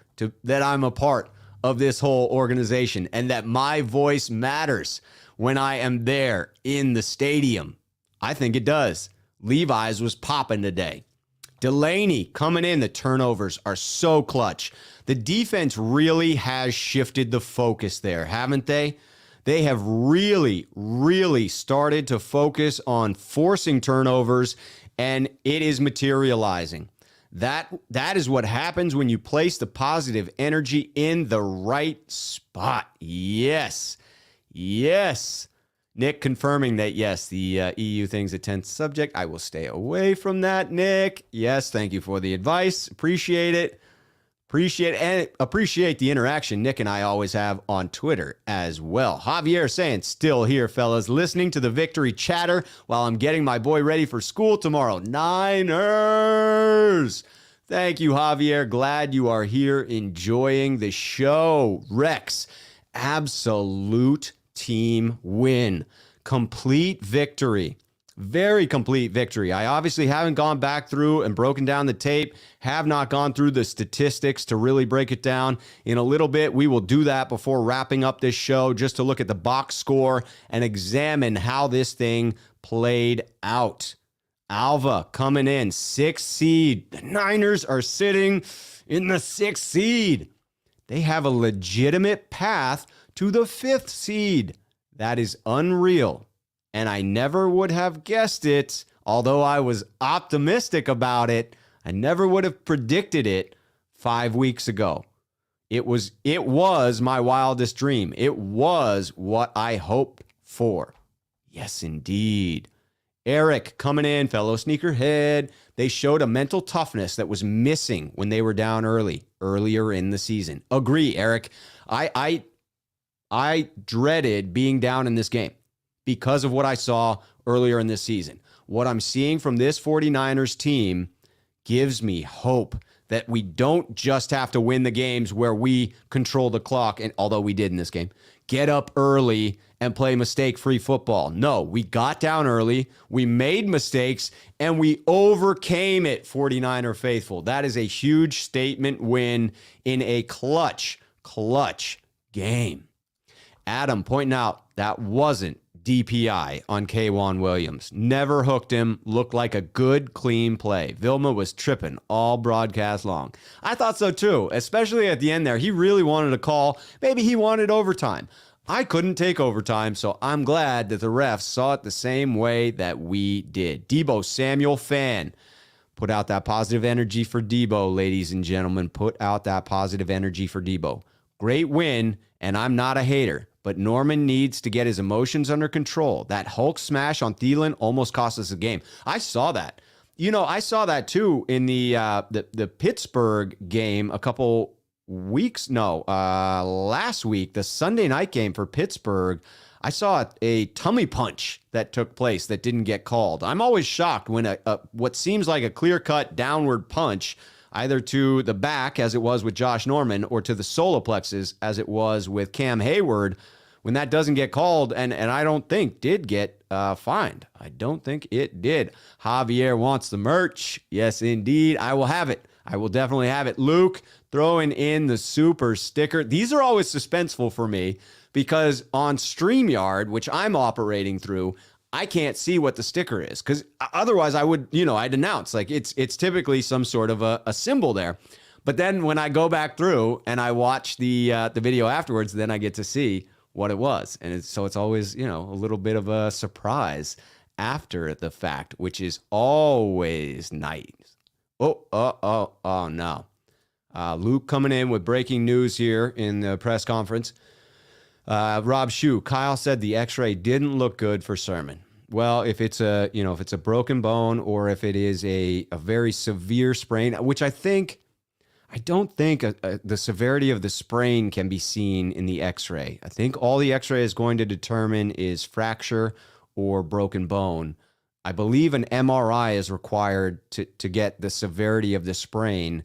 Speaker 1: that I'm a part of this whole organization and that my voice matters when I am there in the stadium. I think it does. Levi's was popping today. Delaney coming in. The turnovers are so clutch. The defense really has shifted the focus there, haven't they? They have really, really started to focus on forcing turnovers, and it is materializing. That is what happens when you place the positive energy in the right spot. Yes. Yes. Nick confirming that, yes, the EU thing's a tense subject. I will stay away from that, Nick. Yes, thank you for the advice. Appreciate it. Appreciate the interaction Nick and I always have on Twitter as well. Javier saying, still here, fellas, listening to the victory chatter while I'm getting my boy ready for school tomorrow. Niners! Thank you, Javier. Glad you are here enjoying the show. Rex, absolute team win. Complete victory. Very complete victory. I obviously haven't gone back through and broken down the tape, have not gone through the statistics to really break it down. In a little bit, we will do that before wrapping up this show, just to look at the box score and examine how this thing played out. Alva coming in, 6th seed. The Niners are sitting in the 6th seed. They have a legitimate path to the 5th seed. That is unreal. And I never would have guessed it, although I was optimistic about it. I never would have predicted it 5 weeks ago. It was my wildest dream. It was what I hoped for. Yes, indeed. Eric coming in, fellow sneakerhead. They showed a mental toughness that was missing when they were down earlier in the season. Agree, Eric. I dreaded being down in this game because of what I saw earlier in this season. What I'm seeing from this 49ers team gives me hope that we don't just have to win the games where we control the clock, and although we did in this game, get up early and play mistake-free football. No, we got down early, we made mistakes, and we overcame it, 49er faithful. That is a huge statement win in a clutch game. Adam pointing out that wasn't DPI on K'Wan Williams. Never hooked him. Looked like a good, clean play. Vilma was tripping all broadcast long. I thought so too, especially at the end there. He really wanted a call. Maybe he wanted overtime. I couldn't take overtime, so I'm glad that the refs saw it the same way that we did. Debo Samuel fan. Put out that positive energy for Debo, ladies and gentlemen. Put out that positive energy for Debo. Great win, and I'm not a hater. But Norman needs to get his emotions under control. That Hulk smash on Thielen almost cost us a game. I saw that. I saw that too in the Pittsburgh game last week, the Sunday night game for Pittsburgh. I saw a tummy punch that took place that didn't get called. I'm always shocked when what seems like a clear-cut downward punch, either to the back, as it was with Josh Norman, or to the solar plexus, as it was with Cam Hayward, when that doesn't get called, and I don't think did get fined. I don't think it did. Javier wants the merch. Yes, indeed. I will have it. I will definitely have it. Luke throwing in the super sticker. These are always suspenseful for me because on StreamYard, which I'm operating through, I can't see what the sticker is, because otherwise I would, I'd announce like it's typically some sort of a symbol there. But then when I go back through and I watch the video afterwards, then I get to see what it was. And so it's always, a little bit of a surprise after the fact, which is always nice. Oh no. Luke coming in with breaking news here in the press conference. Rob Schuh, Kyle said the x-ray didn't look good for Sermon. Well, if it's a broken bone or if it is a very severe sprain, which I don't think the severity of the sprain can be seen in the x-ray. I think all the x-ray is going to determine is fracture or broken bone. I believe an MRI is required to get the severity of the sprain.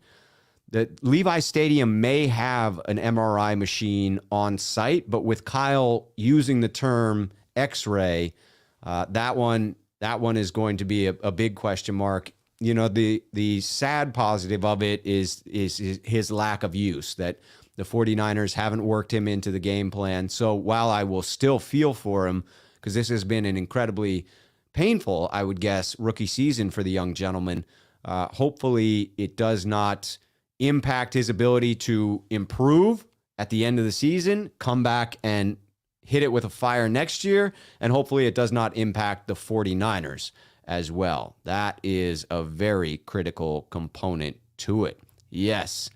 Speaker 1: The Levi Stadium may have an MRI machine on site, but with Kyle using the term X-ray, that one is going to be a big question mark. The sad positive of it is his lack of use, that the 49ers haven't worked him into the game plan. So while I will still feel for him, because this has been an incredibly painful, I would guess, rookie season for the young gentleman, hopefully it does not impact his ability to improve at the end of the season, come back and hit it with a fire next year, and hopefully it does not impact the 49ers as well. That is a very critical component to it. Yes.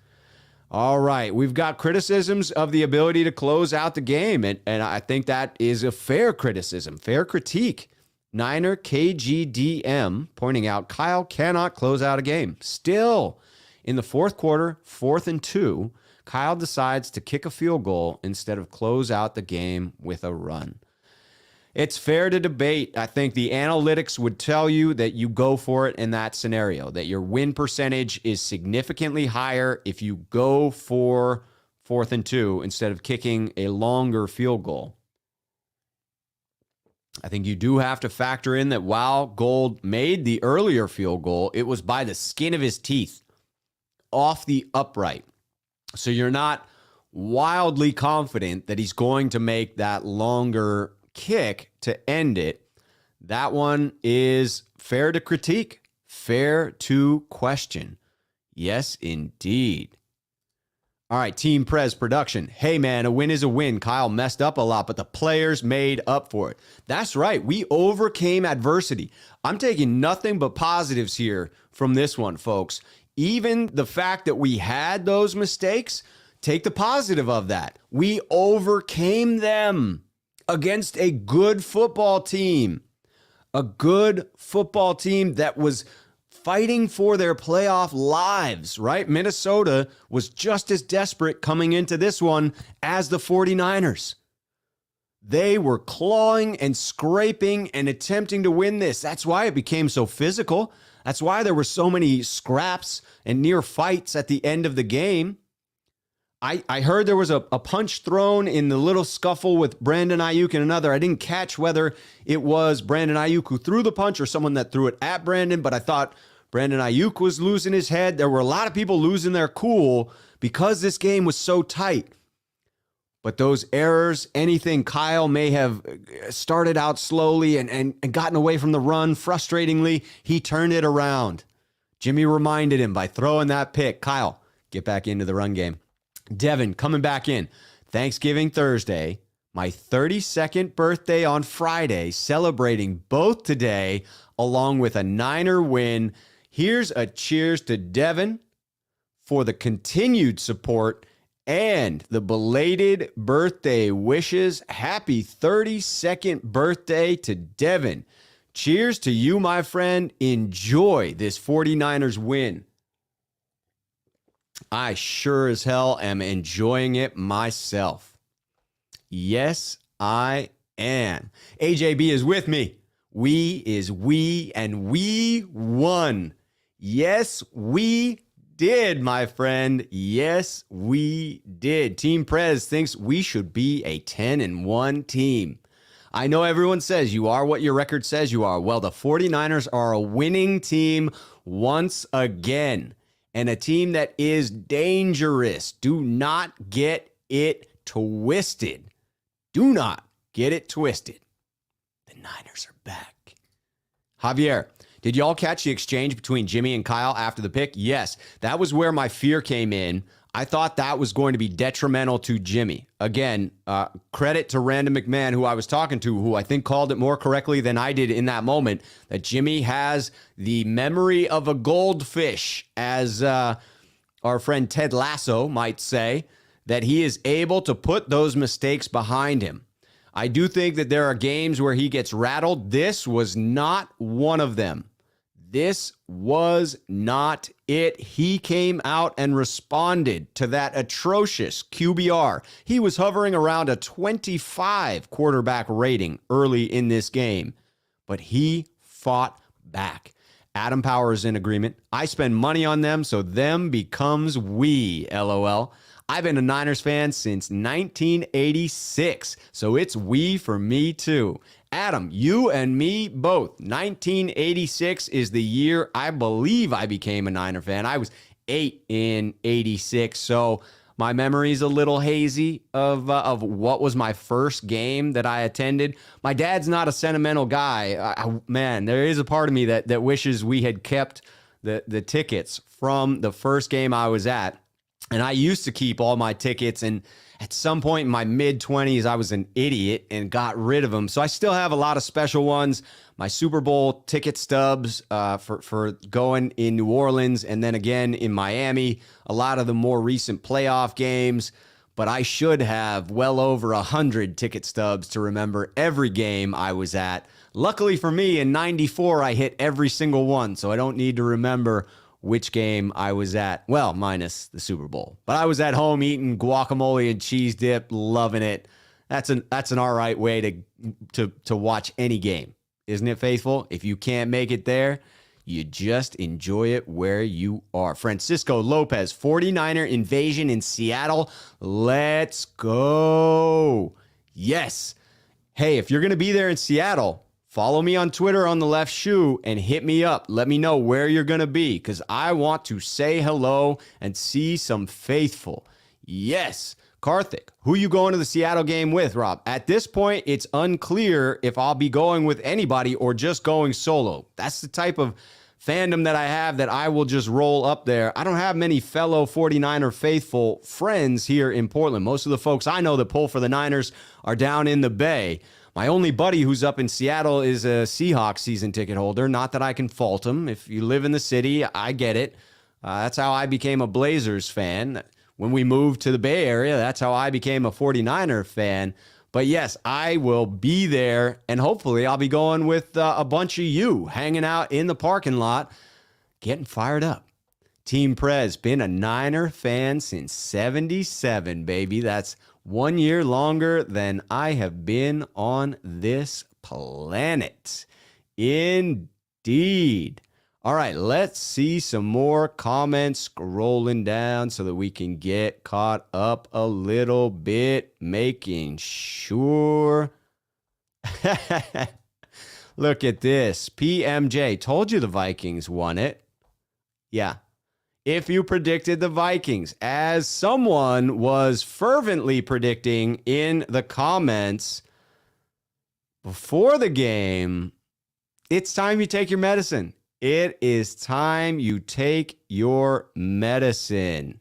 Speaker 1: All right. We've got criticisms of the ability to close out the game, and I think that is a fair criticism, fair critique. Niner KGDM pointing out Kyle cannot close out a game. Still, In the fourth quarter, 4th and 2, Kyle decides to kick a field goal instead of close out the game with a run. It's fair to debate. I think the analytics would tell you that you go for it in that scenario, that your win percentage is significantly higher if you go for 4th and 2 instead of kicking a longer field goal. I think you do have to factor in that while Gould made the earlier field goal, it was by the skin of his teeth off the upright. So you're not wildly confident that he's going to make that longer kick to end it. That one is fair to critique, fair to question. Yes, indeed. All right, Team Prez Production. Hey, man, a win is a win. Kyle messed up a lot, but the players made up for it. That's right. We overcame adversity. I'm taking nothing but positives here from this one, folks. Even the fact that we had those mistakes, take the positive of that. We overcame them against a good football team. A good football team that was fighting for their playoff lives, right? Minnesota was just as desperate coming into this one as the 49ers. They were clawing and scraping and attempting to win this. That's why it became so physical. That's why there were so many scraps and near fights at the end of the game. I heard there was a punch thrown in the little scuffle with Brandon Ayuk and another. I didn't catch whether it was Brandon Ayuk who threw the punch or someone that threw it at Brandon, but I thought Brandon Ayuk was losing his head. There were a lot of people losing their cool because this game was so tight. But those errors, anything Kyle may have started out slowly and gotten away from the run frustratingly, he turned it around. Jimmy reminded him by throwing that pick. Kyle, get back into the run game. Devin coming back in. Thanksgiving Thursday, my 32nd birthday on Friday, celebrating both today along with a Niner win. Here's a cheers to Devin for the continued support and the belated birthday wishes. Happy 32nd birthday to Devin. Cheers to you, my friend. Enjoy this 49ers win. I sure as hell am enjoying it myself. Yes, I am. AJB is with me. We is we, and we won. Yes, we did, my friend. Yes, we did. Team Prez thinks we should be a 10-1 team. I know everyone says you are what your record says you are. Well, the 49ers are a winning team once again, and a team that is dangerous. Do not get it twisted. Do not get it twisted. The Niners are back. Javier, did y'all catch the exchange between Jimmy and Kyle after the pick? Yes, that was where my fear came in. I thought that was going to be detrimental to Jimmy. Again, credit to Random McMahon, who I was talking to, who I think called it more correctly than I did in that moment, that Jimmy has the memory of a goldfish, as our friend Ted Lasso might say, that he is able to put those mistakes behind him. I do think that there are games where he gets rattled. This was not one of them. This was not it. He came out and responded to that atrocious QBR. He was hovering around a 25 quarterback rating early in this game, but he fought back. Adam Power is in agreement. I spend money on them, so them becomes we, LOL. I've been a Niners fan since 1986, so it's we for me too. Adam, you and me both. 1986 is the year I believe I became a Niner fan. I was 8 in 86, so my memory's a little hazy of what was my first game that I attended. My dad's not a sentimental guy. Man, there is a part of me that wishes we had kept the tickets from the first game I was at. And I used to keep all my tickets, and at some point in my mid-20s, I was an idiot and got rid of them. So I still have a lot of special ones. My Super Bowl ticket stubs for going in New Orleans and then again in Miami, a lot of the more recent playoff games. But I should have well over 100 ticket stubs to remember every game I was at. Luckily for me, in 94, I hit every single one, so I don't need to remember which game I was at. Well, minus the Super Bowl. But I was at home eating guacamole and cheese dip, loving it. That's an all right way to watch any game. Isn't it, faithful? If you can't make it there, you just enjoy it where you are. Francisco Lopez, 49er invasion in Seattle. Let's go. Yes. Hey, if you're going to be there in Seattle, follow me on Twitter on the Left Shoe and hit me up. Let me know where you're going to be because I want to say hello and see some faithful. Yes. Karthik, who you going to the Seattle game with, Rob? At this point, it's unclear if I'll be going with anybody or just going solo. That's the type of fandom that I have that I will just roll up there. I don't have many fellow 49er faithful friends here in Portland. Most of the folks I know that pull for the Niners are down in the Bay. My only buddy who's up in Seattle is a Seahawks season ticket holder. Not that I can fault him. If you live in the city, I get it. That's how I became a Blazers fan. When we moved to the Bay Area, that's how I became a 49er fan. But yes, I will be there, and hopefully I'll be going with a bunch of you hanging out in the parking lot, getting fired up. Team Prez, been a Niner fan since 77, baby. That's 1 year longer than I have been on this planet. Indeed. All right, let's see some more comments scrolling down so that we can get caught up a little bit, making sure. Look at this. PMJ, told you the Vikings won it. Yeah. If you predicted the Vikings, as someone was fervently predicting in the comments before the game, it's time you take your medicine. It is time you take your medicine.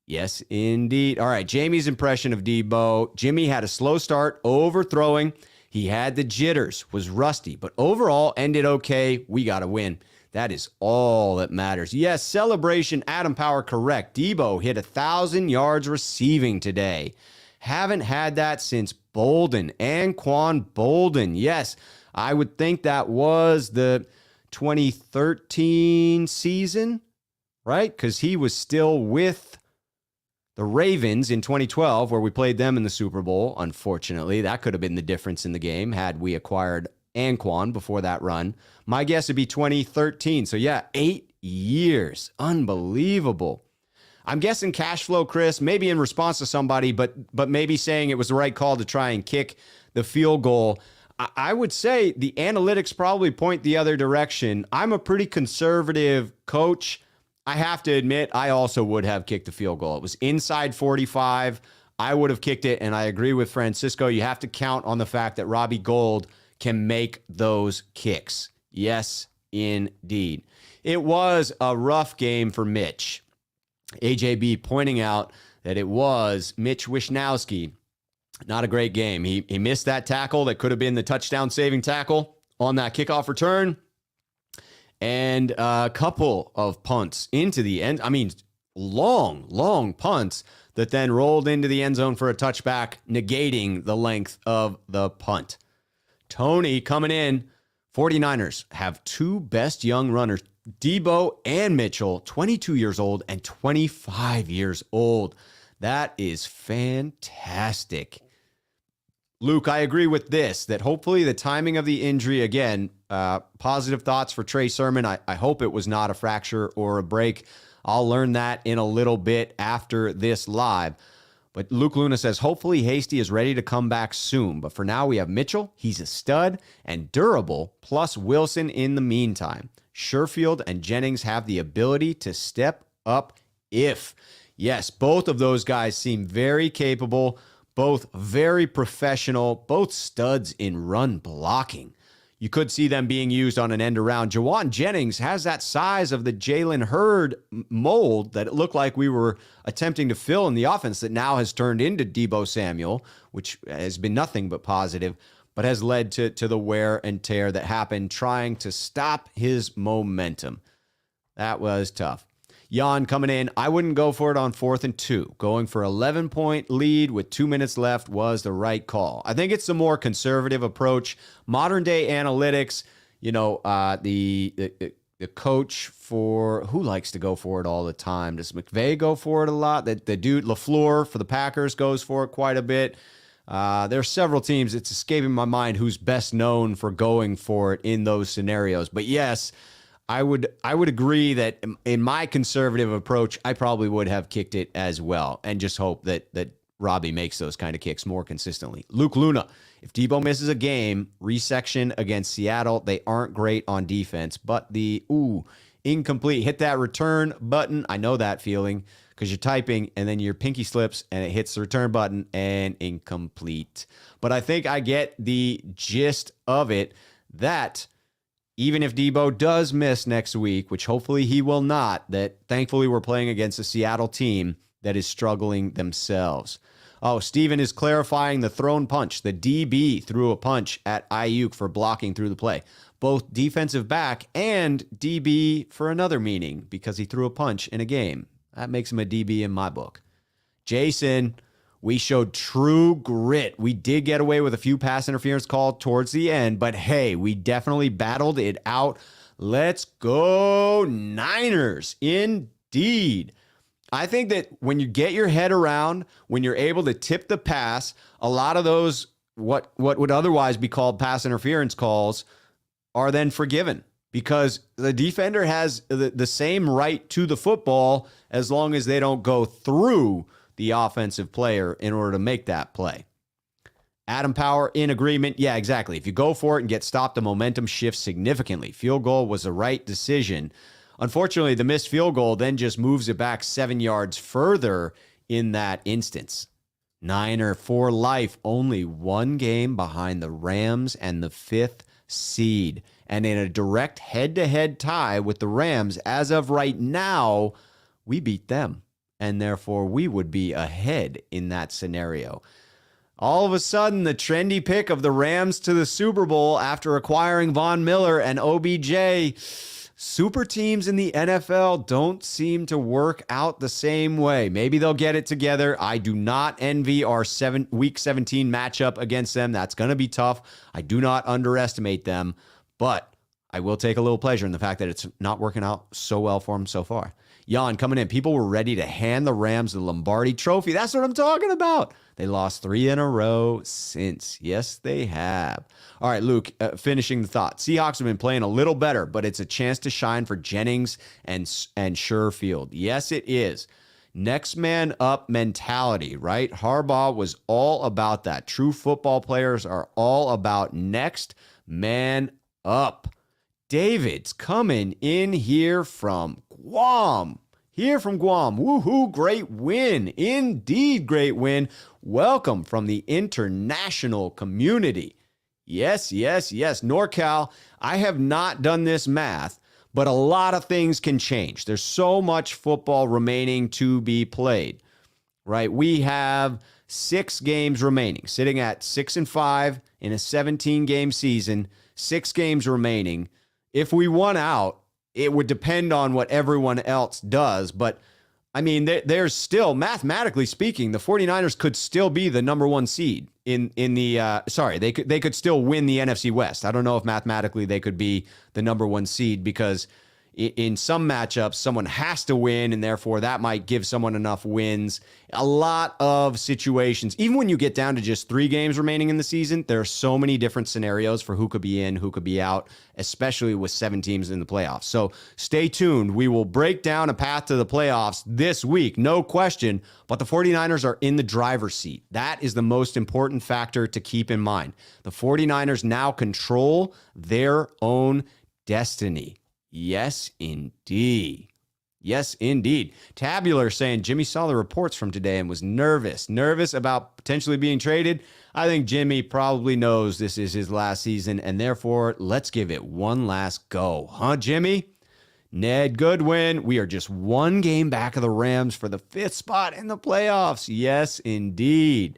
Speaker 1: Yes, indeed. All right, Jamie's impression of Debo. Jimmy had a slow start, overthrowing. He had the jitters, was rusty, but overall ended okay. We got to win. That is all that matters. Yes, celebration, Adam Power, correct. Debo hit 1,000 yards receiving today. Haven't had that since Bolden, Anquan Bolden. Yes, I would think that was the 2013 season, right? Because he was still with the Ravens in 2012, where we played them in the Super Bowl. Unfortunately, that could have been the difference in the game had we acquired Anquan before that run. My guess would be 2013. So yeah, 8 years. Unbelievable. I'm guessing cash flow, Chris, maybe in response to somebody, but maybe saying it was the right call to try and kick the field goal. I would say the analytics probably point the other direction. I'm a pretty conservative coach. I have to admit, I also would have kicked the field goal. It was inside 45. I would have kicked it, and I agree with Francisco. You have to count on the fact that Robbie Gould can make those kicks. Yes, indeed. It was a rough game for Mitch. AJB pointing out that it was Mitch Wishnowsky. Not a great game. He missed that tackle that could have been the touchdown-saving tackle on that kickoff return. And a couple of punts into the end. I mean, long punts that then rolled into the end zone for a touchback, negating the length of the punt. Tony coming in. 49ers have two best young runners, Debo and Mitchell, 22 years old and 25 years old. That is fantastic. Luke, I agree with this, that hopefully the timing of the injury, again, positive thoughts for Trey Sermon. I hope it was not a fracture or a break. I'll learn that in a little bit after this live. But Luke Luna says, hopefully Hasty is ready to come back soon. But for now, we have Mitchell. He's a stud and durable, plus Wilson in the meantime. Sherfield and Jennings have the ability to step up if. Yes, both of those guys seem very capable, both very professional, both studs in run blocking. You could see them being used on an end around. Jawan Jennings has that size of the Jalen Hurd mold that it looked like we were attempting to fill in the offense that now has turned into Deebo Samuel, which has been nothing but positive, but has led to the wear and tear that happened trying to stop his momentum. That was tough. Jan coming in. I wouldn't go for it on 4th and 2. Going for 11-point lead with 2 minutes left was the right call. I think it's the more conservative approach. Modern day analytics, the the coach for who likes to go for it all the time. Does McVay go for it a lot? The dude LaFleur for the Packers goes for it quite a bit. There are several teams. It's escaping my mind who's best known for going for it in those scenarios. But yes, I would agree that in my conservative approach, I probably would have kicked it as well, and just hope that Robbie makes those kind of kicks more consistently. Luke Luna, if Debo misses a game, resection against Seattle, they aren't great on defense, but incomplete. Hit that return button. I know that feeling because you're typing and then your pinky slips and it hits the return button and incomplete. But I think I get the gist of it that even if Debo does miss next week, which hopefully he will not, that thankfully we're playing against a Seattle team that is struggling themselves. Oh, Steven is clarifying the thrown punch. The DB threw a punch at Ayuk for blocking through the play. Both defensive back and DB for another meaning because he threw a punch in a game. That makes him a DB in my book. Jason, we showed true grit. We did get away with a few pass interference called towards the end, but hey, we definitely battled it out. Let's go Niners. Indeed. I think that when you get your head around, when you're able to tip the pass, a lot of those, what would otherwise be called pass interference calls, are then forgiven because the defender has the same right to the football as long as they don't go through the offensive player in order to make that play. Adam Power in agreement. Yeah, exactly. If you go for it and get stopped, the momentum shifts significantly. Field goal was the right decision. Unfortunately, the missed field goal then just moves it back 7 yards further in that instance. Niner for life, only one game behind the Rams and the 5th seed. And in a direct head-to-head tie with the Rams, as of right now, we beat them. And therefore, we would be ahead in that scenario. All of a sudden, the trendy pick of the Rams to the Super Bowl after acquiring Von Miller and OBJ. Super teams in the NFL don't seem to work out the same way. Maybe they'll get it together. I do not envy our Week 17 matchup against them. That's going to be tough. I do not underestimate them, but I will take a little pleasure in the fact that it's not working out so well for them so far. Jan coming in. People were ready to hand the Rams the Lombardi Trophy. That's what I'm talking about. They lost 3 in a row since. Yes, they have. All right, Luke, finishing the thought. Seahawks have been playing a little better, but it's a chance to shine for Jennings and Sherfield. Yes, it is. Next man up mentality, right? Harbaugh was all about that. True football players are all about next man up. David's coming in here from Guam. Woohoo, great win. Indeed, great win. Welcome from the international community. Yes. NorCal, I have not done this math, but a lot of things can change. There's so much football remaining to be played, right? We have 6 games remaining, sitting at 6-5 in a 17-game season, 6 games remaining. If we won out, it would depend on what everyone else does. But, I mean, there's still, mathematically speaking, the 49ers could still be the number 1 seed in the, they could still win the NFC West. I don't know if mathematically they could be the number 1 seed because in some matchups, someone has to win, and therefore that might give someone enough wins. A lot of situations, even when you get down to just 3 games remaining in the season, there are so many different scenarios for who could be in, who could be out, especially with 7 teams in the playoffs. So stay tuned. We will break down a path to the playoffs this week, no question, but the 49ers are in the driver's seat. That is the most important factor to keep in mind. The 49ers now control their own destiny. Yes, indeed. Tabular saying Jimmy saw the reports from today and was nervous about potentially being traded. I think Jimmy probably knows this is his last season, and therefore, let's give it one last go. Huh, Jimmy? Ned Goodwin, we are just 1 game back of the Rams for the 5th spot in the playoffs. Yes, indeed.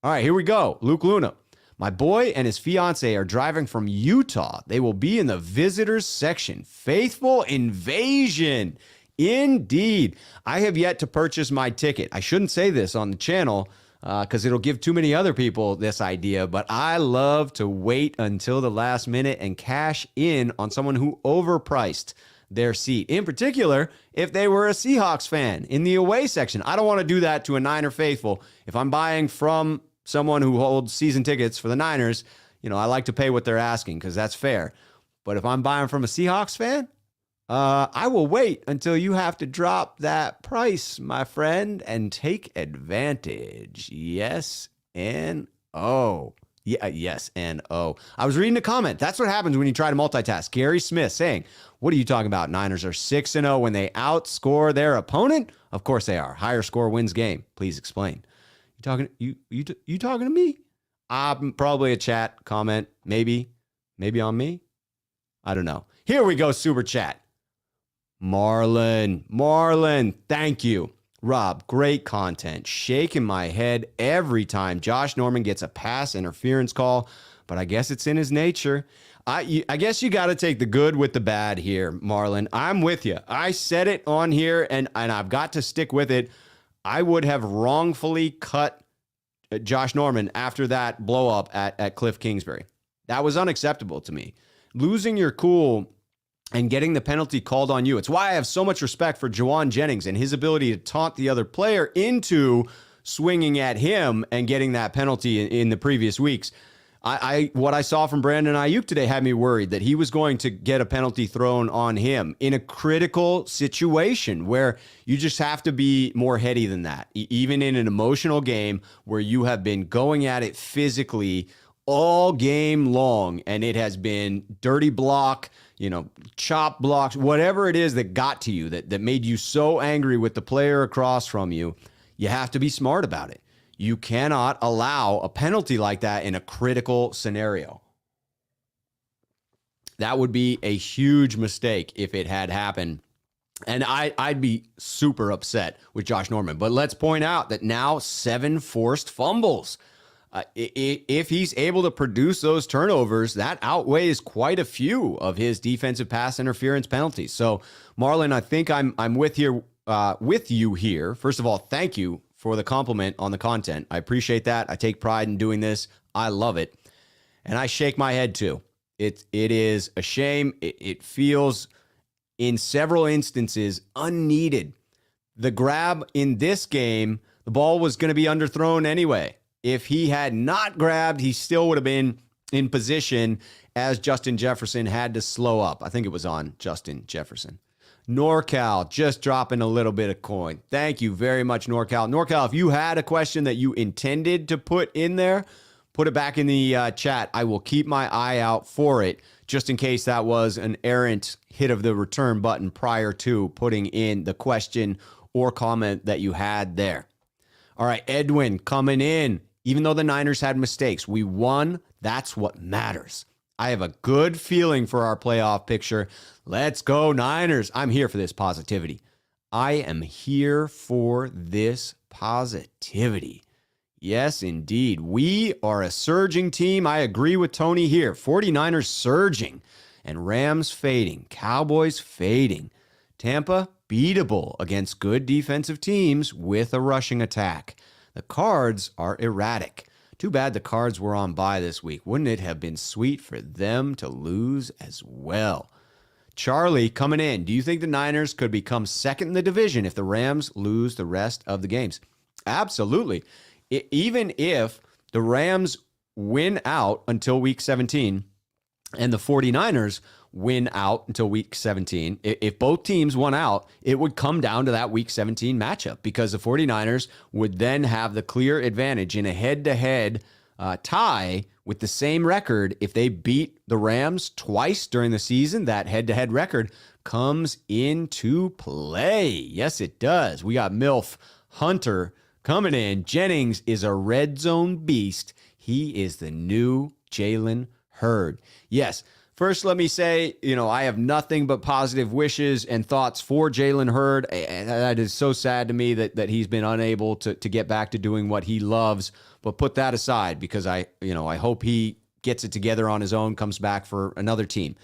Speaker 1: All right, here we go. Luke Luna. My boy and his fiance are driving from Utah. They will be in the visitors section. Faithful invasion. Indeed. I have yet to purchase my ticket. I shouldn't say this on the channel, because it'll give too many other people this idea. But I love to wait until the last minute and cash in on someone who overpriced their seat. In particular, if they were a Seahawks fan in the away section. I don't want to do that to a Niner faithful. If I'm buying from someone who holds season tickets for the Niners, I like to pay what they're asking because that's fair. But if I'm buying from a Seahawks fan, I will wait until you have to drop that price, my friend, and take advantage. Yes and oh. Yeah, yes and oh. I was reading a comment. That's what happens when you try to multitask. Gary Smith saying, what are you talking about? Niners are 6-0 when they outscore their opponent? Of course they are. Higher score wins game. Please explain. You talking to me? Probably a chat comment. Maybe on me. I don't know. Here we go, super chat. Marlon, thank you. Rob, great content. Shaking my head every time Josh Norman gets a pass interference call, but I guess it's in his nature. I guess you got to take the good with the bad here, Marlon. I'm with you. I said it on here, and I've got to stick with it. I would have wrongfully cut Josh Norman after that blow up at Cliff Kingsbury. That was unacceptable to me. Losing your cool and getting the penalty called on you. It's why I have so much respect for Jawan Jennings and his ability to taunt the other player into swinging at him and getting that penalty in the previous weeks. What I saw from Brandon Ayuk today had me worried that he was going to get a penalty thrown on him in a critical situation where you just have to be more heady than that. Even in an emotional game where you have been going at it physically all game long, and it has been dirty block, chop blocks, whatever it is that got to you, that made you so angry with the player across from you, you have to be smart about it. You cannot allow a penalty like that in a critical scenario. That would be a huge mistake if it had happened. And I'd be super upset with Josh Norman. But let's point out that now 7 forced fumbles. If he's able to produce those turnovers, that outweighs quite a few of his defensive pass interference penalties. So, Marlon, I think I'm with you here. First of all, thank you for the compliment on the content. I appreciate that. I take pride in doing this. I love it. And I shake my head too. It is a shame. It feels in several instances unneeded. The grab in this game, the ball was going to be underthrown anyway. If he had not grabbed, he still would have been in position as Justin Jefferson had to slow up. I think it was on Justin Jefferson. NorCal just dropping a little bit of coin. Thank you very much, NorCal. NorCal, if you had a question that you intended to put in there, put it back in the chat. I will keep my eye out for it, just in case that was an errant hit of the return button prior to putting in the question or comment that you had there. All right, Edwin coming in. Even though the Niners had mistakes, we won. That's what matters. I have a good feeling for our playoff picture. Let's go, Niners. I'm here for this positivity. I am here for this positivity. Yes, indeed. We are a surging team. I agree with Tony here. 49ers surging and Rams fading. Cowboys fading. Tampa beatable against good defensive teams with a rushing attack. The Cards are erratic. Too bad the Cards were on bye this week. Wouldn't it have been sweet for them to lose as well? Charlie coming in. Do you think the Niners could become second in the division if the Rams lose the rest of the games? Absolutely. Even if the Rams win out until week 17 and the 49ers win out until week 17, if both teams won out, it would come down to that week 17 matchup because the 49ers would then have the clear advantage in a head-to-head tie with the same record. If they beat the Rams twice during the season, that head-to-head record comes into play. Yes, it does. We got MILF Hunter coming in. Jennings is a red zone beast. He is the new Jalen Hurd. Yes. First, let me say, I have nothing but positive wishes and thoughts for Jalen Hurd. And that is so sad to me that he's been unable to get back to doing what he loves. But put that aside because I hope he gets it together on his own, comes back for another team.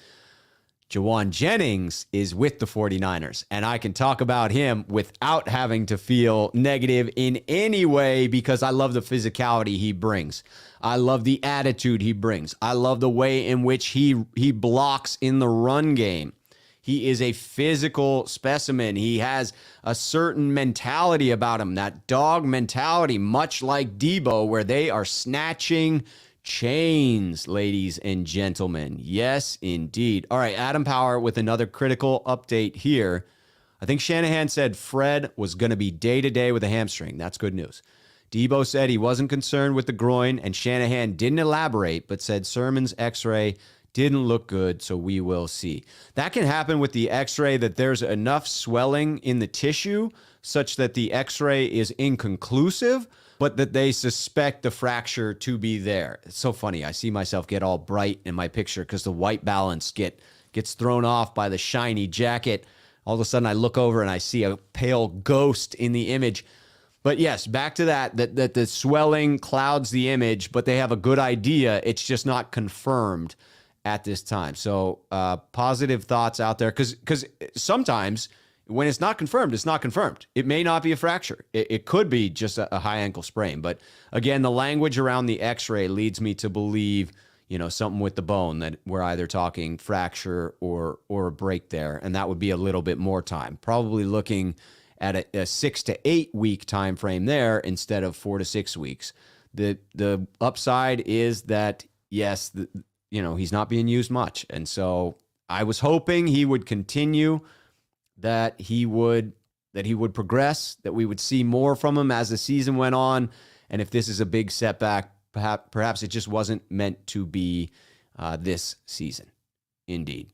Speaker 1: Jawan Jennings is with the 49ers, and I can talk about him without having to feel negative in any way because I love the physicality he brings. I love the attitude he brings. I love the way in which he blocks in the run game. He is a physical specimen. He has a certain mentality about him, that dog mentality, much like Debo, where they are snatching chains, ladies and gentlemen. Yes, indeed. All right, Adam Power with another critical update here. I think Shanahan said Fred was going to be day-to-day with a hamstring. That's good news. Debo said he wasn't concerned with the groin, and Shanahan didn't elaborate, but said Sermon's x-ray didn't look good, so we will see. That can happen with the x-ray that there's enough swelling in the tissue such that the x-ray is inconclusive, but that they suspect the fracture to be there. It's so funny. I see myself get all bright in my picture because the white balance gets thrown off by the shiny jacket. All of a sudden I look over and I see a pale ghost in the image. But yes, back to that the swelling clouds the image, but they have a good idea. It's just not confirmed at this time. So positive thoughts out there because sometimes when it's not confirmed, it's not confirmed. It may not be a fracture. It could be just a high ankle sprain. But again, the language around the x-ray leads me to believe, something with the bone, that we're either talking fracture or a break there. And that would be a little bit more time, probably looking at a 6 to 8 week time frame there instead of 4 to 6 weeks. The upside is that, yes, he's not being used much. And so I was hoping he would continue, that he would progress, that we would see more from him as the season went on. And if this is a big setback, perhaps it just wasn't meant to be this season. Indeed.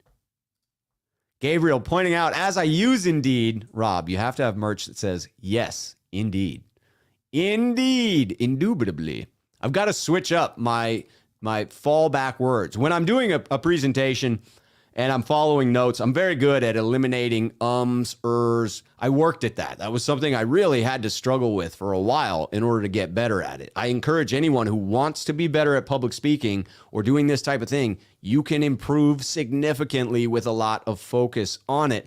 Speaker 1: Gabriel pointing out, as I use Indeed, Rob, you have to have merch that says, yes, indeed. Indeed, indubitably. I've got to switch up my fallback words. When I'm doing a presentation and I'm following notes, I'm very good at eliminating ums, ers. I worked at that. That was something I really had to struggle with for a while in order to get better at it. I encourage anyone who wants to be better at public speaking or doing this type of thing, you can improve significantly with a lot of focus on it.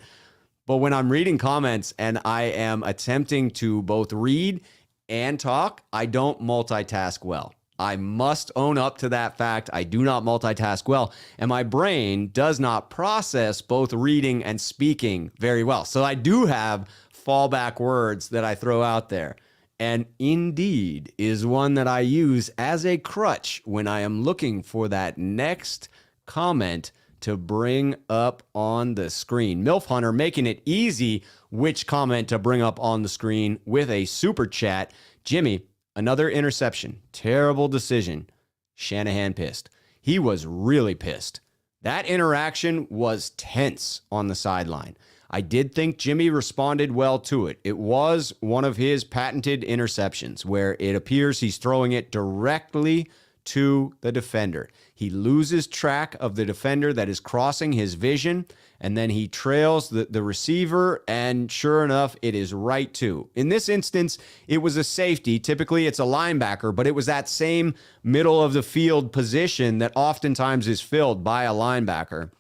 Speaker 1: But when I'm reading comments and I am attempting to both read and talk, I don't multitask well. I must own up to that fact. I do not multitask well, and my brain does not process both reading and speaking very well. So I do have fallback words that I throw out there. And Indeed is one that I use as a crutch when I am looking for that next comment to bring up on the screen. MILF Hunter making it easy which comment to bring up on the screen with a super chat. Jimmy, another interception. Terrible decision. Shanahan pissed. He was really pissed. That interaction was tense on the sideline. I did think Jimmy responded well to it. It was one of his patented interceptions where it appears he's throwing it directly to the defender. He loses track of the defender that is crossing his vision, and then he trails the receiver, and sure enough, it is right to. In this instance, it was a safety. Typically, it's a linebacker, but it was that same middle of the field position that oftentimes is filled by a linebacker.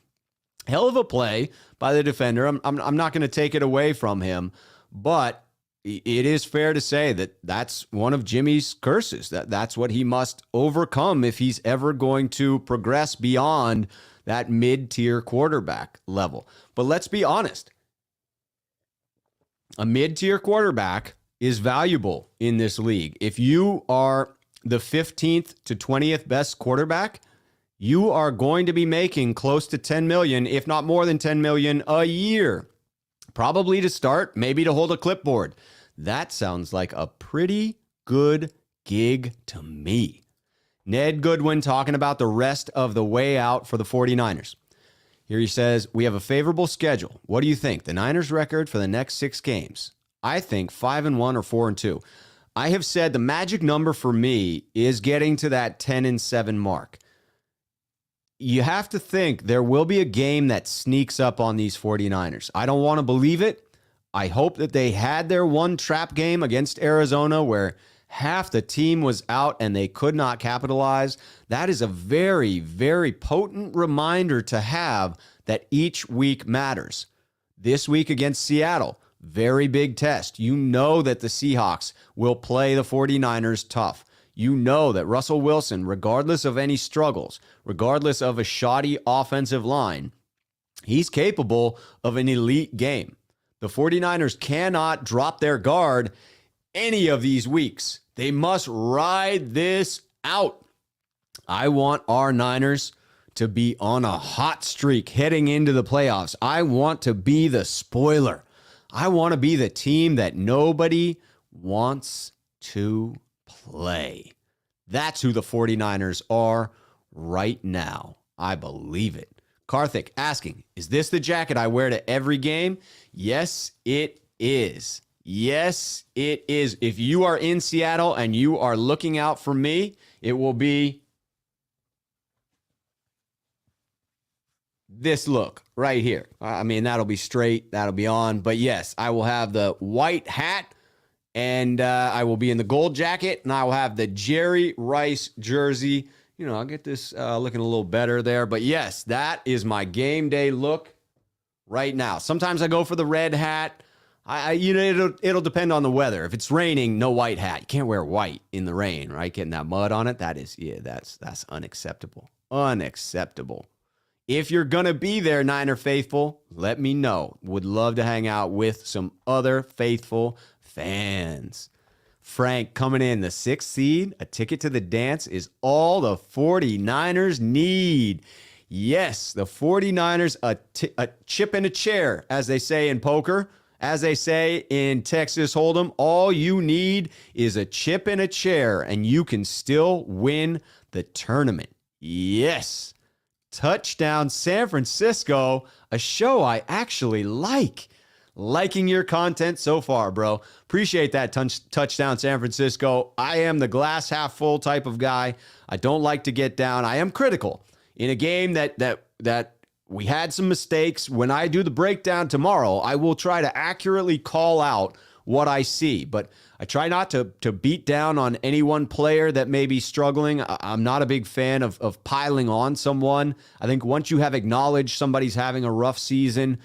Speaker 1: Hell of a play by the defender. I'm not going to take it away from him, but it is fair to say that that's one of Jimmy's curses. That's what he must overcome if he's ever going to progress beyond that mid-tier quarterback level. But let's be honest. A mid-tier quarterback is valuable in this league. If you are the 15th to 20th best quarterback, you are going to be making close to $10 million, if not more than $10 million a year. Probably to start, maybe to hold a clipboard. That sounds like a pretty good gig to me. Ned Goodwin talking about the rest of the way out for the 49ers. Here he says, we have a favorable schedule. What do you think? The Niners record for the next 6 games? I think 5-1 or 4-2. I have said the magic number for me is getting to that 10-7 mark. You have to think there will be a game that sneaks up on these 49ers. I don't want to believe it. I hope that they had their one trap game against Arizona where half the team was out and they could not capitalize. That is a very, very potent reminder to have that each week matters. This week against Seattle, very big test. You know that the Seahawks will play the 49ers tough. You know that Russell Wilson, regardless of any struggles, regardless of a shoddy offensive line, he's capable of an elite game. The 49ers cannot drop their guard any of these weeks. They must ride this out. I want our Niners to be on a hot streak heading into the playoffs. I want to be the spoiler. I want to be the team that nobody wants to play. That's who the 49ers are right now. I believe it. Karthik asking, is this the jacket I wear to every game? Yes, it is. Yes, it is. If you are in Seattle and you are looking out for me, it will be this look right here. I mean, that'll be straight. That'll be on. But yes, I will have the white hat and I will be in the gold jacket and I will have the Jerry Rice jersey. You know, I'll get this looking a little better there. But yes, that is my game day look right now. Sometimes I go for the red hat. It'll depend on the weather. If it's raining, no white hat. You can't wear white in the rain, right? Getting that mud on it. That's unacceptable. Unacceptable. If you're going to be there, Niner faithful, let me know. Would love to hang out with some other faithful fans. Frank coming in, the 6th seed, a ticket to the dance is all the 49ers need. Yes, the 49ers, a chip in a chair, as they say in poker. As they say in Texas Hold'em, all you need is a chip in a chair, and you can still win the tournament. Yes. Touchdown San Francisco, a show I actually like. Liking your content so far, bro. Appreciate that touchdown San Francisco. I am the glass half full type of guy. I don't like to get down. I am critical. In a game that we had some mistakes. When I do the breakdown tomorrow, I will try to accurately call out what I see. But I try not to beat down on any one player that may be struggling. I'm not a big fan of piling on someone. I think once you have acknowledged somebody's having a rough season,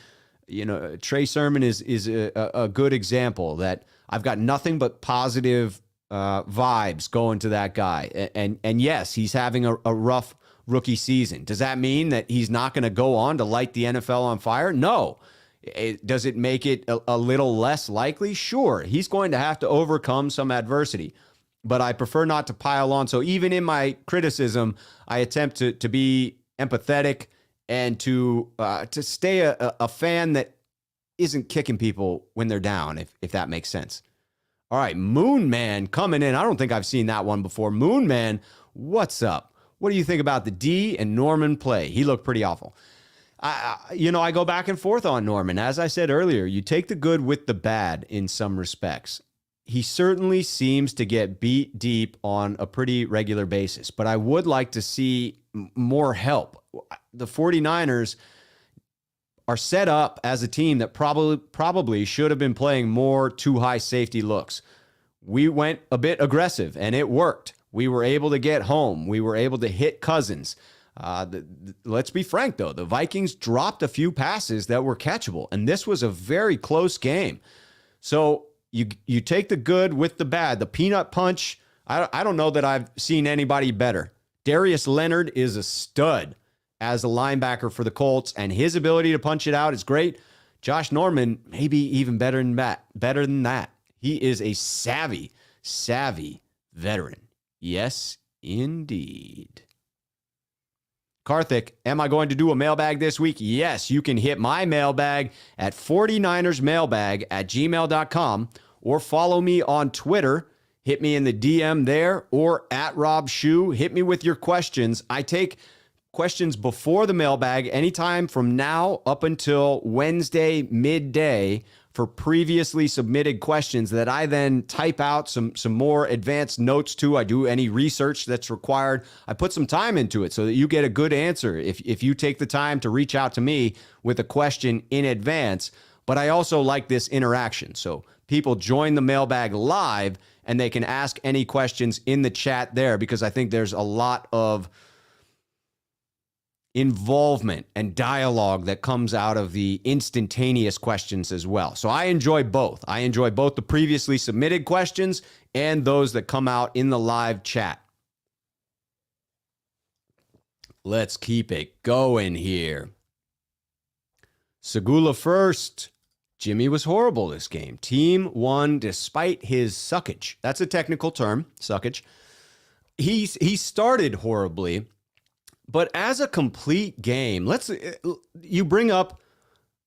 Speaker 1: you know, Trey Sermon is a good example that I've got nothing but positive vibes going to that guy. And yes, he's having a rough rookie season. Does that mean that he's not going to go on to light the NFL on fire? No. Does it make it a little less likely? Sure. He's going to have to overcome some adversity, but I prefer not to pile on. So even in my criticism, I attempt to be empathetic and to stay a fan that isn't kicking people when they're down, if that makes sense. All right, Moon Man coming in. I don't think I've seen that one before. Moon Man, what's up? What do you think about the D and Norman play? He looked pretty awful. I go back and forth on Norman. As I said earlier, you take the good with the bad in some respects. He certainly seems to get beat deep on a pretty regular basis, but I would like to see more help. The 49ers are set up as a team that probably should have been playing more too high safety looks. We went a bit aggressive, and it worked. We were able to get home. We were able to hit Cousins. Let's be frank, though. The Vikings dropped a few passes that were catchable, and this was a very close game. So you take the good with the bad. The peanut punch, I don't know that I've seen anybody better. Darius Leonard is a stud as a linebacker for the Colts, and his ability to punch it out is great. Josh Norman, maybe even better than that. He is a savvy veteran. Yes, indeed. Karthik, am I going to do a mailbag this week? Yes, you can hit my mailbag at 49ersmailbag@gmail.com or follow me on Twitter. Hit me in the DM there or at Rob Schuh. Hit me with your questions. I take questions before the mailbag anytime from now up until Wednesday midday for previously submitted questions that I then type out some more advanced notes to. I do any research that's required. I put some time into it so that you get a good answer if you take the time to reach out to me with a question in advance. But I also like this interaction. So people join the mailbag live and they can ask any questions in the chat there because I think there's a lot of involvement and dialogue that comes out of the instantaneous questions as well. So I enjoy both. I enjoy both the previously submitted questions and those that come out in the live chat. Let's keep it going here. Segula first. Jimmy was horrible this game. Team won despite his suckage. That's a technical term, suckage. He started horribly, but as a complete game, you bring up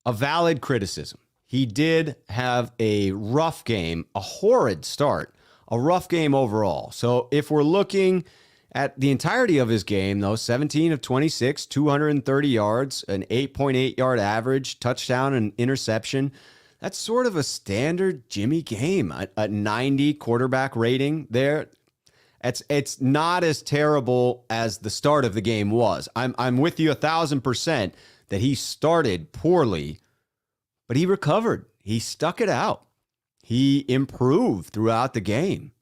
Speaker 1: a valid criticism. He did have a rough game, a horrid start, a rough game overall. So if we're looking at the entirety of his game, though, 17 of 26, 230 yards, an 8.8 yard average, touchdown and interception. That's sort of a standard Jimmy game, a 90 quarterback rating there. It's not as terrible as the start of the game was. I'm with you 1,000% that he started poorly, but he recovered. He stuck it out. He improved throughout the game.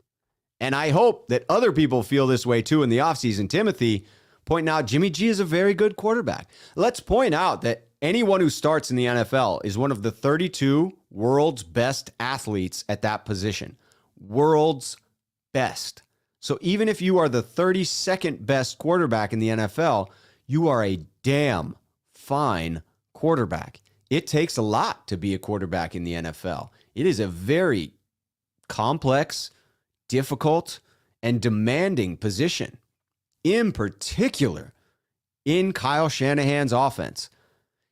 Speaker 1: And I hope that other people feel this way too in the offseason. Timothy pointing out Jimmy G is a very good quarterback. Let's point out that anyone who starts in the NFL is one of the 32 world's best athletes at that position. World's best. So even if you are the 32nd best quarterback in the NFL, you are a damn fine quarterback. It takes a lot to be a quarterback in the NFL. It is a very complex, difficult, and demanding position, in particular in Kyle Shanahan's offense.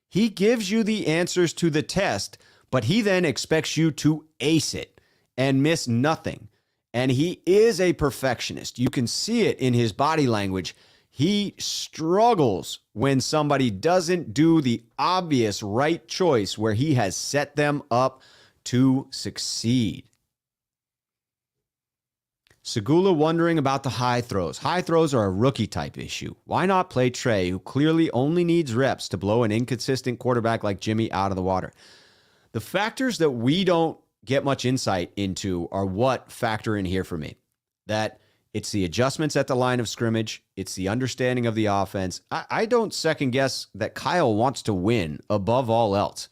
Speaker 1: He gives you the answers to the test, but he then expects you to ace it and miss nothing. And he is a perfectionist. You can see it in his body language. He struggles when somebody doesn't do the obvious right choice where he has set them up to succeed. Segula wondering about the high throws. High throws are a rookie type issue. Why not play Trey, who clearly only needs reps to blow an inconsistent quarterback like Jimmy out of the water? The factors that we don't get much insight into are what factor in here for me. That it's the adjustments at the line of scrimmage. It's the understanding of the offense. I don't second guess that Kyle wants to win above all else.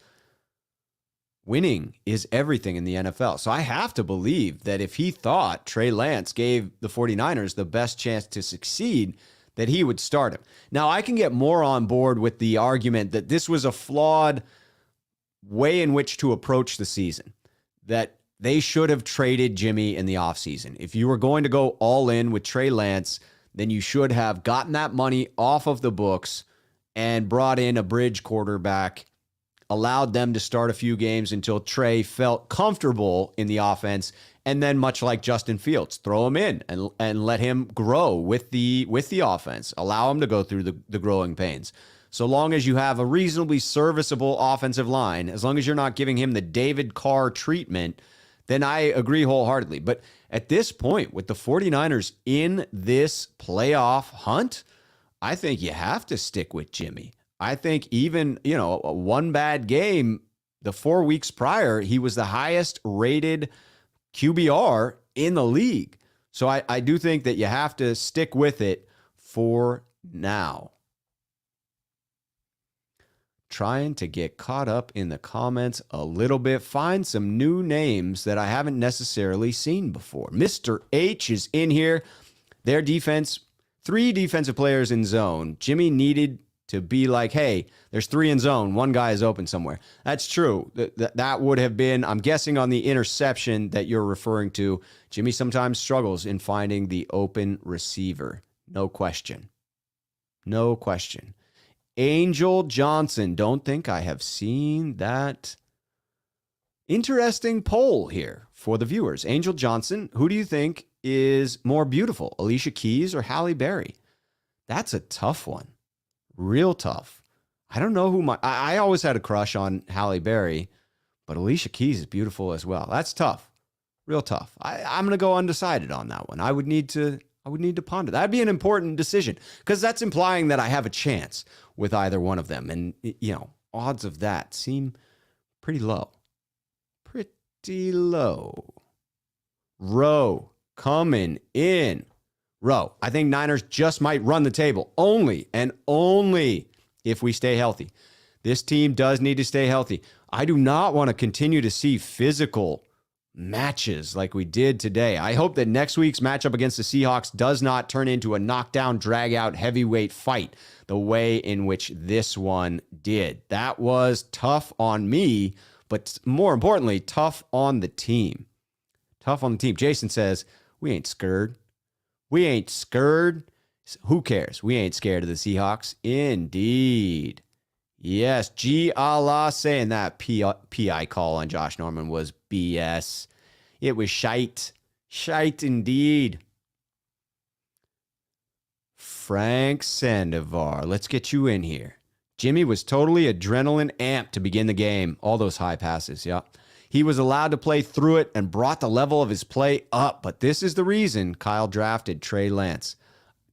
Speaker 1: Winning is everything in the NFL. So I have to believe that if he thought Trey Lance gave the 49ers the best chance to succeed, that he would start him. Now, I can get more on board with the argument that this was a flawed way in which to approach the season, that they should have traded Jimmy in the offseason. If you were going to go all in with Trey Lance, then you should have gotten that money off of the books and brought in a bridge quarterback, allowed them to start a few games until Trey felt comfortable in the offense, and then much like Justin Fields, throw him in and let him grow with the offense. Allow him to go through the growing pains. So long as you have a reasonably serviceable offensive line, as long as you're not giving him the David Carr treatment, then I agree wholeheartedly. But at this point, with the 49ers in this playoff hunt, I think you have to stick with Jimmy. I think even, one bad game, the 4 weeks prior, he was the highest rated QBR in the league. So I do think that you have to stick with it for now. Trying to get caught up in the comments a little bit. Find some new names that I haven't necessarily seen before. Mr. H is in here. Their defense, 3 defensive players in zone. Jimmy needed to be like, hey, there's 3 in zone. One guy is open somewhere. That's true. That would have been, I'm guessing, on the interception that you're referring to. Jimmy sometimes struggles in finding the open receiver. No question. No question. Angel Johnson. Don't think I have seen that. Interesting poll here for the viewers. Angel Johnson, who do you think is more beautiful, Alicia Keys or Halle Berry? That's a tough one. Real tough. I don't know who I always had a crush on Halle Berry, but Alicia Keys is beautiful as well. That's tough. Real tough. I'm going to go undecided on that one. I would need to ponder. That'd be an important decision because that's implying that I have a chance with either one of them. And, odds of that seem pretty low. Pretty low. Rowe coming in. Rowe, I think Niners just might run the table only and only if we stay healthy. This team does need to stay healthy. I do not want to continue to see physical matches like we did today. I hope that next week's matchup against the Seahawks does not turn into a knockdown, drag-out heavyweight fight the way in which this one did. That was tough on me, but more importantly, tough on the team. Tough on the team. Jason says, we ain't scared. We ain't scared. Who cares? We ain't scared of the Seahawks. Indeed. Yes, G. Allah saying that PI call on Josh Norman was BS. It was shite. Shite indeed. Frank Sandovar, let's get you in here. Jimmy was totally adrenaline amped to begin the game. All those high passes, yeah. He was allowed to play through it and brought the level of his play up. But this is the reason Kyle drafted Trey Lance.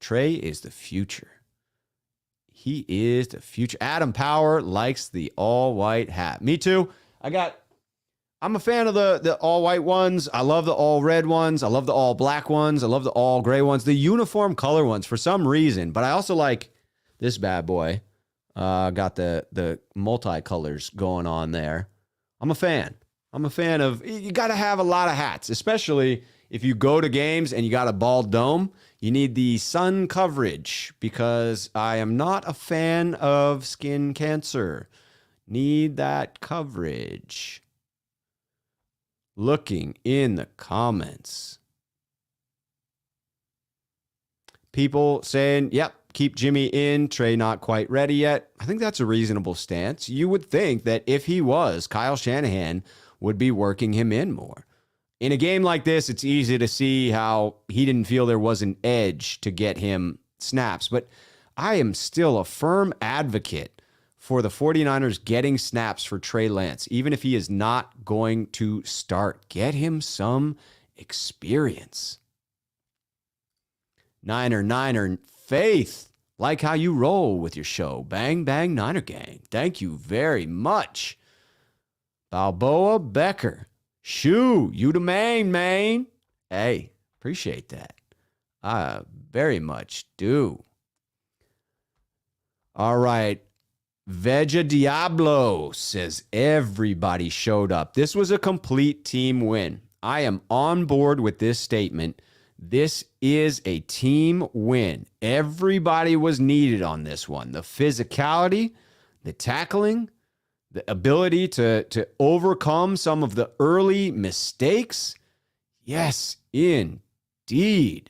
Speaker 1: Trey is the future. He is the future. Adam Power likes the all-white hat. Me too. I'm a fan of the all-white ones. I love the all-red ones. I love the all-black ones. I love the all-gray ones. The uniform color ones for some reason. But I also like this bad boy. Got the multicolors going on there. I'm a fan. I'm a fan of, you got to have a lot of hats, especially if you go to games and you got a bald dome. You need the sun coverage because I am not a fan of skin cancer. Need that coverage. Looking in the comments. People saying, yep, keep Jimmy in. Trey not quite ready yet. I think that's a reasonable stance. You would think that if he was, Kyle Shanahan would be working him in more. In a game like this, it's easy to see how he didn't feel there was an edge to get him snaps. But I am still a firm advocate for the 49ers getting snaps for Trey Lance, even if he is not going to start. Get him some experience. Niner, Faith, like how you roll with your show. Bang, bang, Niner gang. Thank you very much. Balboa Becker. Schuh, you the main. Hey, appreciate that. I very much do. All right. Veja Diablo says everybody showed up. This was a complete team win. I am on board with this statement. This is a team win. Everybody was needed on this one. The physicality, the tackling, the ability to overcome some of the early mistakes. Yes, indeed.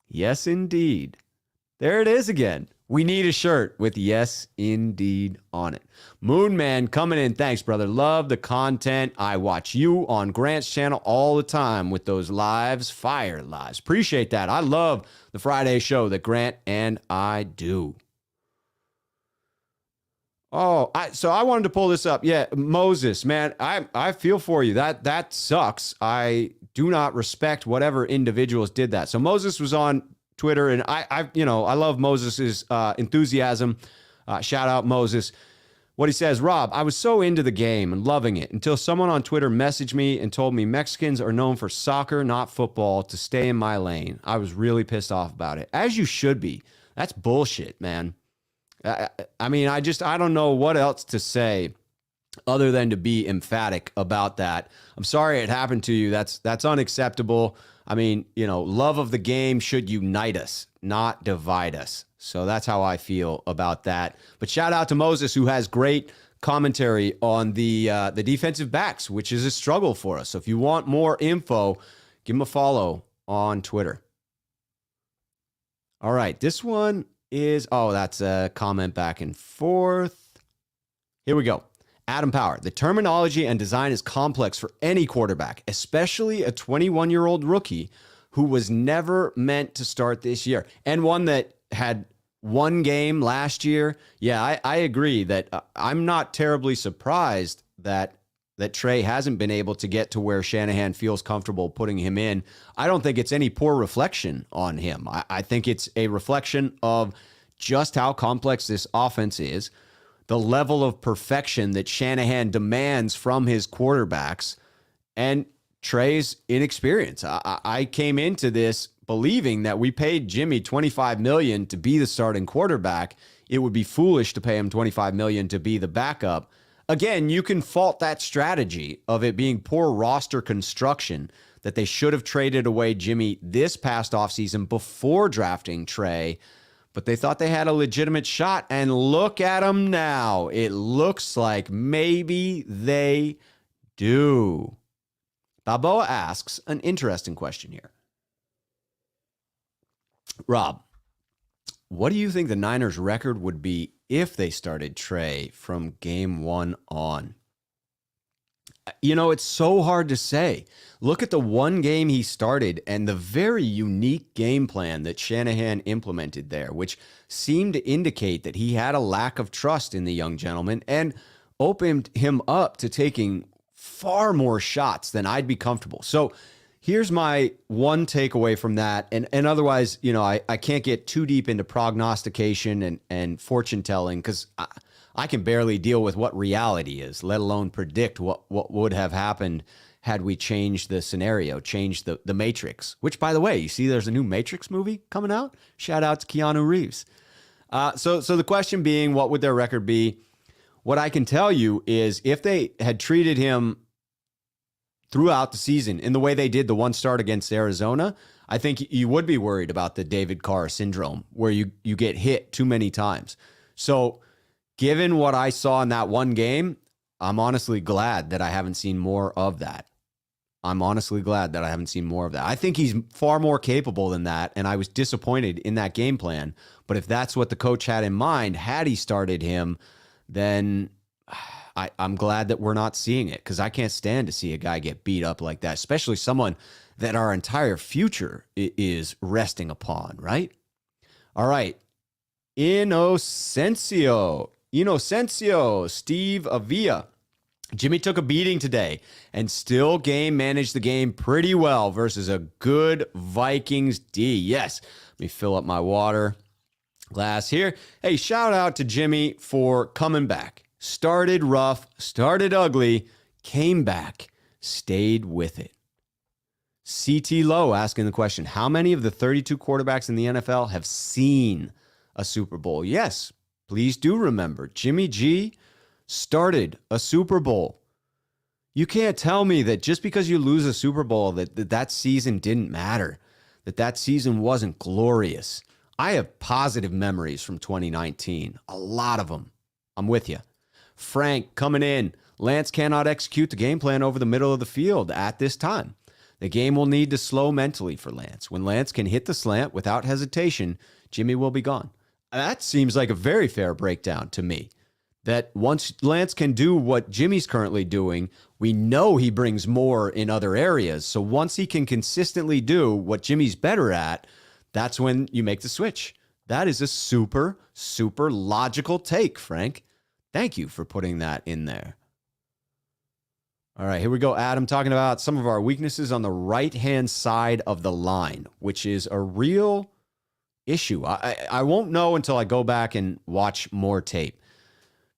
Speaker 1: Yes, indeed. There it is again. We need a shirt with yes, indeed on it. Moonman coming in. Thanks, brother. Love the content. I watch you on Grant's channel all the time with those lives, fire lives. Appreciate that. I love the Friday show that Grant and I do. Oh, so I wanted to pull this up. Yeah, Moses, man, I feel for you. That sucks. I do not respect whatever individuals did that. So Moses was on Twitter, and I love Moses's enthusiasm. Shout out Moses. What he says, Rob, I was so into the game and loving it until someone on Twitter messaged me and told me Mexicans are known for soccer, not football, to stay in my lane. I was really pissed off about it, as you should be. That's bullshit, man. I mean, I don't know what else to say other than to be emphatic about that. I'm sorry it happened to you. That's unacceptable. I mean, love of the game should unite us, not divide us. So that's how I feel about that. But shout out to Moses, who has great commentary on the defensive backs, which is a struggle for us. So if you want more info, give him a follow on Twitter. All right, this one is, that's a comment back and forth. Here we go. Adam Power. The terminology and design is complex for any quarterback, especially a 21-year-old rookie who was never meant to start this year and one that had one game last year. Yeah, I agree that I'm not terribly surprised that Trey hasn't been able to get to where Shanahan feels comfortable putting him in. I don't think it's any poor reflection on him. I think it's a reflection of just how complex this offense is, the level of perfection that Shanahan demands from his quarterbacks. And Trey's inexperience. I came into this believing that we paid Jimmy $25 million to be the starting quarterback. It would be foolish to pay him $25 million to be the backup. Again, you can fault that strategy of it being poor roster construction, that they should have traded away Jimmy this past offseason before drafting Trey, but they thought they had a legitimate shot, and look at them now. It looks like maybe they do. Balboa asks an interesting question here. Rob, what do you think the Niners' record would be if they started Trey from game one on? You know, it's so hard to say. Look at the one game he started and the very unique game plan that Shanahan implemented there, which seemed to indicate that he had a lack of trust in the young gentleman and opened him up to taking far more shots than I'd be comfortable. So here's my one takeaway from that. And otherwise, you know, I can't get too deep into prognostication and fortune telling because I can barely deal with what reality is, let alone predict what would have happened had we changed the scenario, changed the Matrix, which, by the way, you see there's a new Matrix movie coming out. Shout out to Keanu Reeves. So the question being, what would their record be? What I can tell you is if they had treated him throughout the season in the way they did the one start against Arizona, I think you would be worried about the David Carr syndrome where you get hit too many times. So given what I saw in that one game, I'm honestly glad that I haven't seen more of that. I think he's far more capable than that, and I was disappointed in that game plan. But if that's what the coach had in mind, had he started him, then I'm glad that we're not seeing it because I can't stand to see a guy get beat up like that, especially someone that our entire future is resting upon, right? All right. Inocencio, Steve Avila. Jimmy took a beating today and still managed the game pretty well versus a good Vikings D. Yes. Let me fill up my water glass here. Hey, shout out to Jimmy for coming back. Started rough, started ugly, came back, stayed with it. CT Lowe asking the question, how many of the 32 quarterbacks in the NFL have seen a Super Bowl? Yes, please do remember, Jimmy G started a Super Bowl. You can't tell me that just because you lose a Super Bowl that season didn't matter, that season wasn't glorious. I have positive memories from 2019, a lot of them. I'm with you. Frank coming in. Lance cannot execute the game plan over the middle of the field at this time. The game will need to slow mentally for Lance. When Lance can hit the slant without hesitation, Jimmy will be gone. That seems like a very fair breakdown to me. That once Lance can do what Jimmy's currently doing, we know he brings more in other areas. So once he can consistently do what Jimmy's better at, that's when you make the switch. That is a super, super logical take, Frank. Thank you for putting that in there. All right, here we go, Adam, talking about some of our weaknesses on the right-hand side of the line, which is a real issue. I won't know until I go back and watch more tape.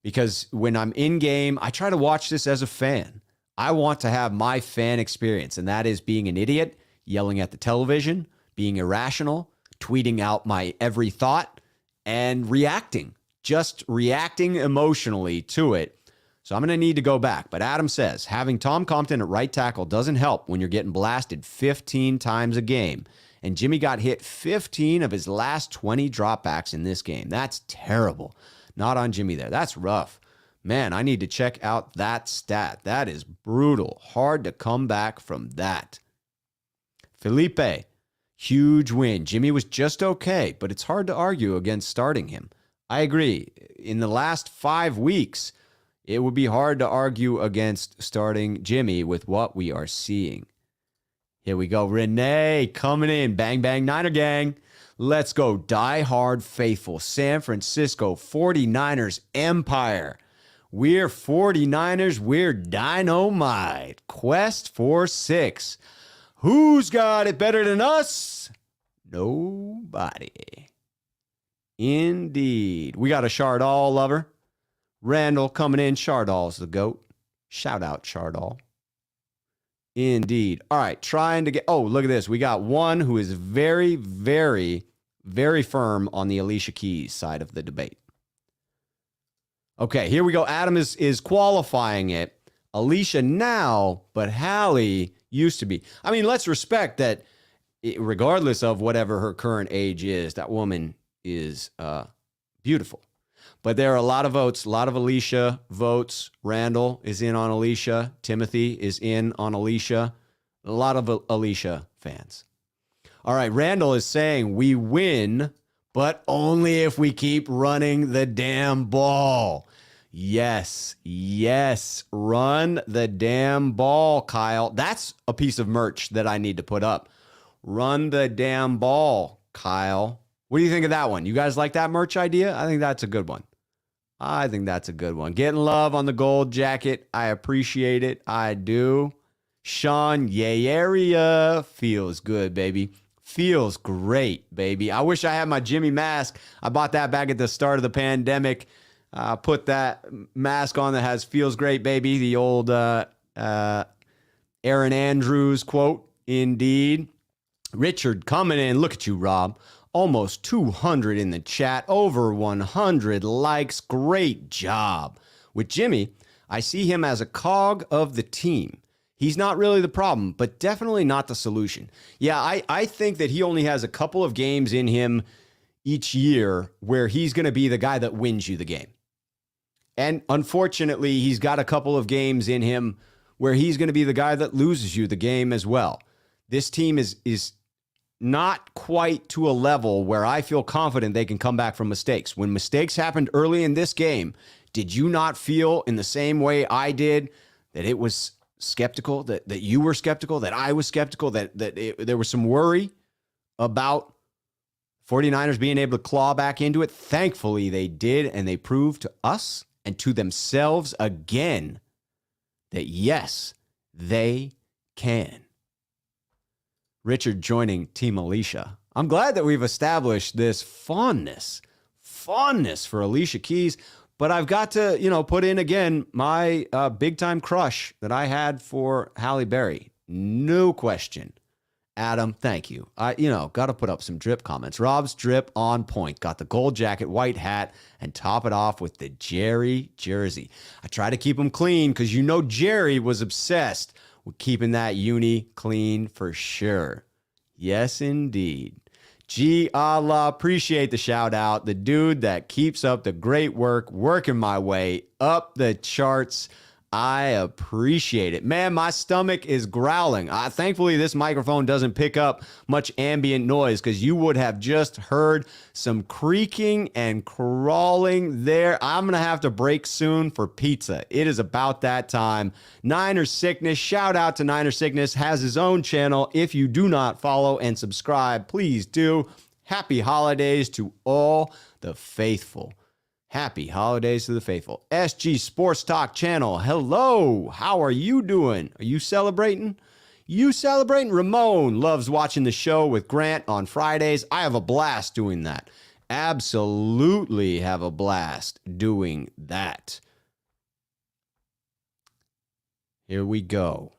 Speaker 1: Because when I'm in game, I try to watch this as a fan. I want to have my fan experience, and that is being an idiot, yelling at the television, being irrational, tweeting out my every thought, and reacting. Just reacting emotionally to it. So I'm going to need to go back. But Adam says, having Tom Compton at right tackle doesn't help when you're getting blasted 15 times a game. And Jimmy got hit 15 of his last 20 dropbacks in this game. That's terrible. Not on Jimmy there. That's rough. Man, I need to check out that stat. That is brutal. Hard to come back from that. Felipe, huge win. Jimmy was just okay, but it's hard to argue against starting him. I agree. In the last 5 weeks, it would be hard to argue against starting Jimmy with what we are seeing. Here we go. Renee coming in. Bang, bang, Niner gang. Let's go. Die hard faithful. San Francisco 49ers empire. We're 49ers. We're dynamite. Quest for 6. Who's got it better than us? Nobody. Indeed. We got a Chardall lover. Randall coming in. Chardall's the GOAT. Shout out Chardall. Indeed. All right, trying to get. Oh, look at this. We got one who is very, very, very firm on the Alicia Keys side of the debate. Okay, here we go. Adam is qualifying it. Alicia now, but Hallie used to be. I mean, let's respect that regardless of whatever her current age is, that woman is beautiful. But there are a lot of votes, a lot of Alicia votes. Randall is in on Alicia. Timothy is in on Alicia. A lot of Alicia fans. All right, Randall is saying we win, but only if we keep running the damn ball. Yes, run the damn ball, Kyle. That's a piece of merch that I need to put up. Run the damn ball, Kyle. What do you think of that one? You guys like that merch idea? I think that's a good one. Getting love on the gold jacket. I appreciate it. I do. Sean, yay area. Feels good, baby. Feels great, baby. I wish I had my Jimmy mask. I bought that back at the start of the pandemic. Put that mask on that has feels great, baby. The old Aaron Andrews quote. Indeed. Richard coming in. Look at you, Rob. Almost 200 in the chat. Over 100 likes. Great job. With Jimmy, I see him as a cog of the team. He's not really the problem, but definitely not the solution. Yeah, I think that he only has a couple of games in him each year where he's going to be the guy that wins you the game. And unfortunately, he's got a couple of games in him where he's going to be the guy that loses you the game as well. This team is not quite to a level where I feel confident they can come back from mistakes. When mistakes happened early in this game, did you not feel in the same way I did that it was skeptical, that you were skeptical, that I was skeptical, that there was some worry about 49ers being able to claw back into it? Thankfully, they did, and they proved to us and to themselves again that, yes, they can. Richard joining Team Alicia. I'm glad that we've established this fondness for Alicia Keys, but I've got to, put in again my big-time crush that I had for Halle Berry. No question. Adam, thank you. Got to put up some drip comments. Rob's drip on point. Got the gold jacket, white hat, and top it off with the Jerry jersey. I try to keep them clean because Jerry was obsessed with keeping that uni clean for sure. Yes, indeed. G Allah, appreciate the shout out. The dude that keeps up the great work, working my way up the charts. I appreciate it. Man, my stomach is growling. Thankfully, this microphone doesn't pick up much ambient noise because you would have just heard some creaking and crawling there. I'm going to have to break soon for pizza. It is about that time. Niner Sickness, shout out to Niner Sickness, has his own channel. If you do not follow and subscribe, please do. Happy holidays to all the faithful. Happy holidays to the faithful. SG Sports Talk channel. Hello. How are you doing? Are you celebrating? Ramon loves watching the show with Grant on Fridays. I have a blast doing that. Absolutely have a blast doing that. Here we go.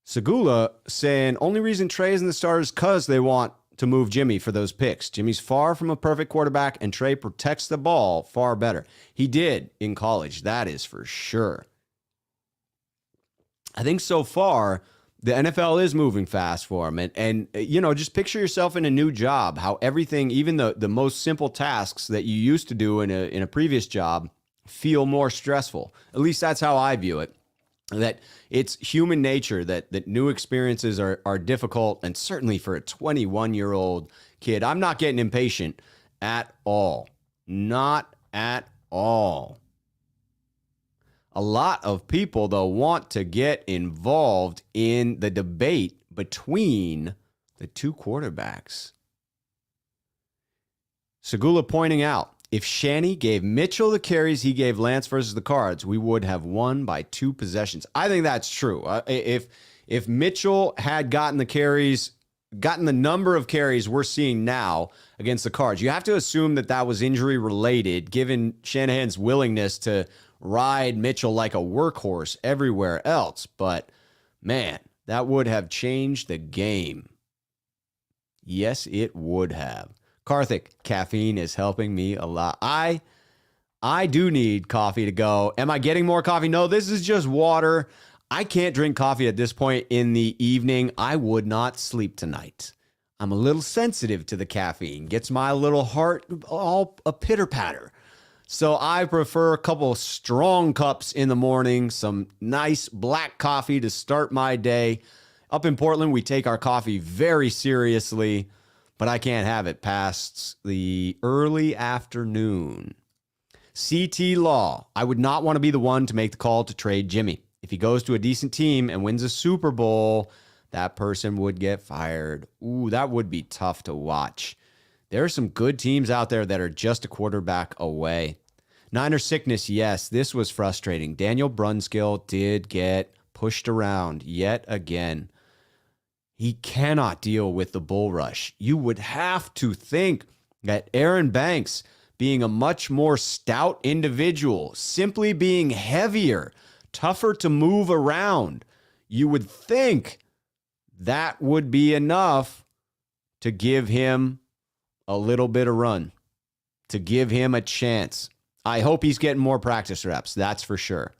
Speaker 1: Segula saying, only reason Trey is in the starters because they want to move Jimmy for those picks. Jimmy's far from a perfect quarterback, and Trey protects the ball far better. He did in college, that is for sure. I think so far, the NFL is moving fast for him. And just picture yourself in a new job, how everything, even the most simple tasks that you used to do in a previous job, feel more stressful. At least that's how I view it. That it's human nature that new experiences are difficult, and certainly for a 21-year-old kid. I'm not getting impatient at all. Not at all. A lot of people, though, want to get involved in the debate between the two quarterbacks. Segula pointing out, if Shanny gave Mitchell the carries he gave Lance versus the Cards, we would have won by 2 possessions. I think that's true. If Mitchell had gotten the number of carries we're seeing now against the Cards, you have to assume that was injury related, given Shanahan's willingness to ride Mitchell like a workhorse everywhere else. But, man, that would have changed the game. Yes, it would have. Karthik, caffeine is helping me a lot. I do need coffee to go. Am I getting more coffee? No, this is just water. I can't drink coffee at this point in the evening. I would not sleep tonight. I'm a little sensitive to the caffeine. Gets my little heart all a pitter-patter. So I prefer a couple strong cups in the morning, some nice black coffee to start my day. Up in Portland, we take our coffee very seriously, but I can't have it past the early afternoon. CT Law, I would not want to be the one to make the call to trade Jimmy. If he goes to a decent team and wins a Super Bowl, that person would get fired. Ooh, that would be tough to watch. There are some good teams out there that are just a quarterback away. Niner sickness, yes, this was frustrating. Daniel Brunskill did get pushed around yet again. He cannot deal with the bull rush. You would have to think that Aaron Banks, being a much more stout individual, simply being heavier, tougher to move around, you would think that would be enough to give him a little bit of run, to give him a chance. I hope he's getting more practice reps, that's for sure.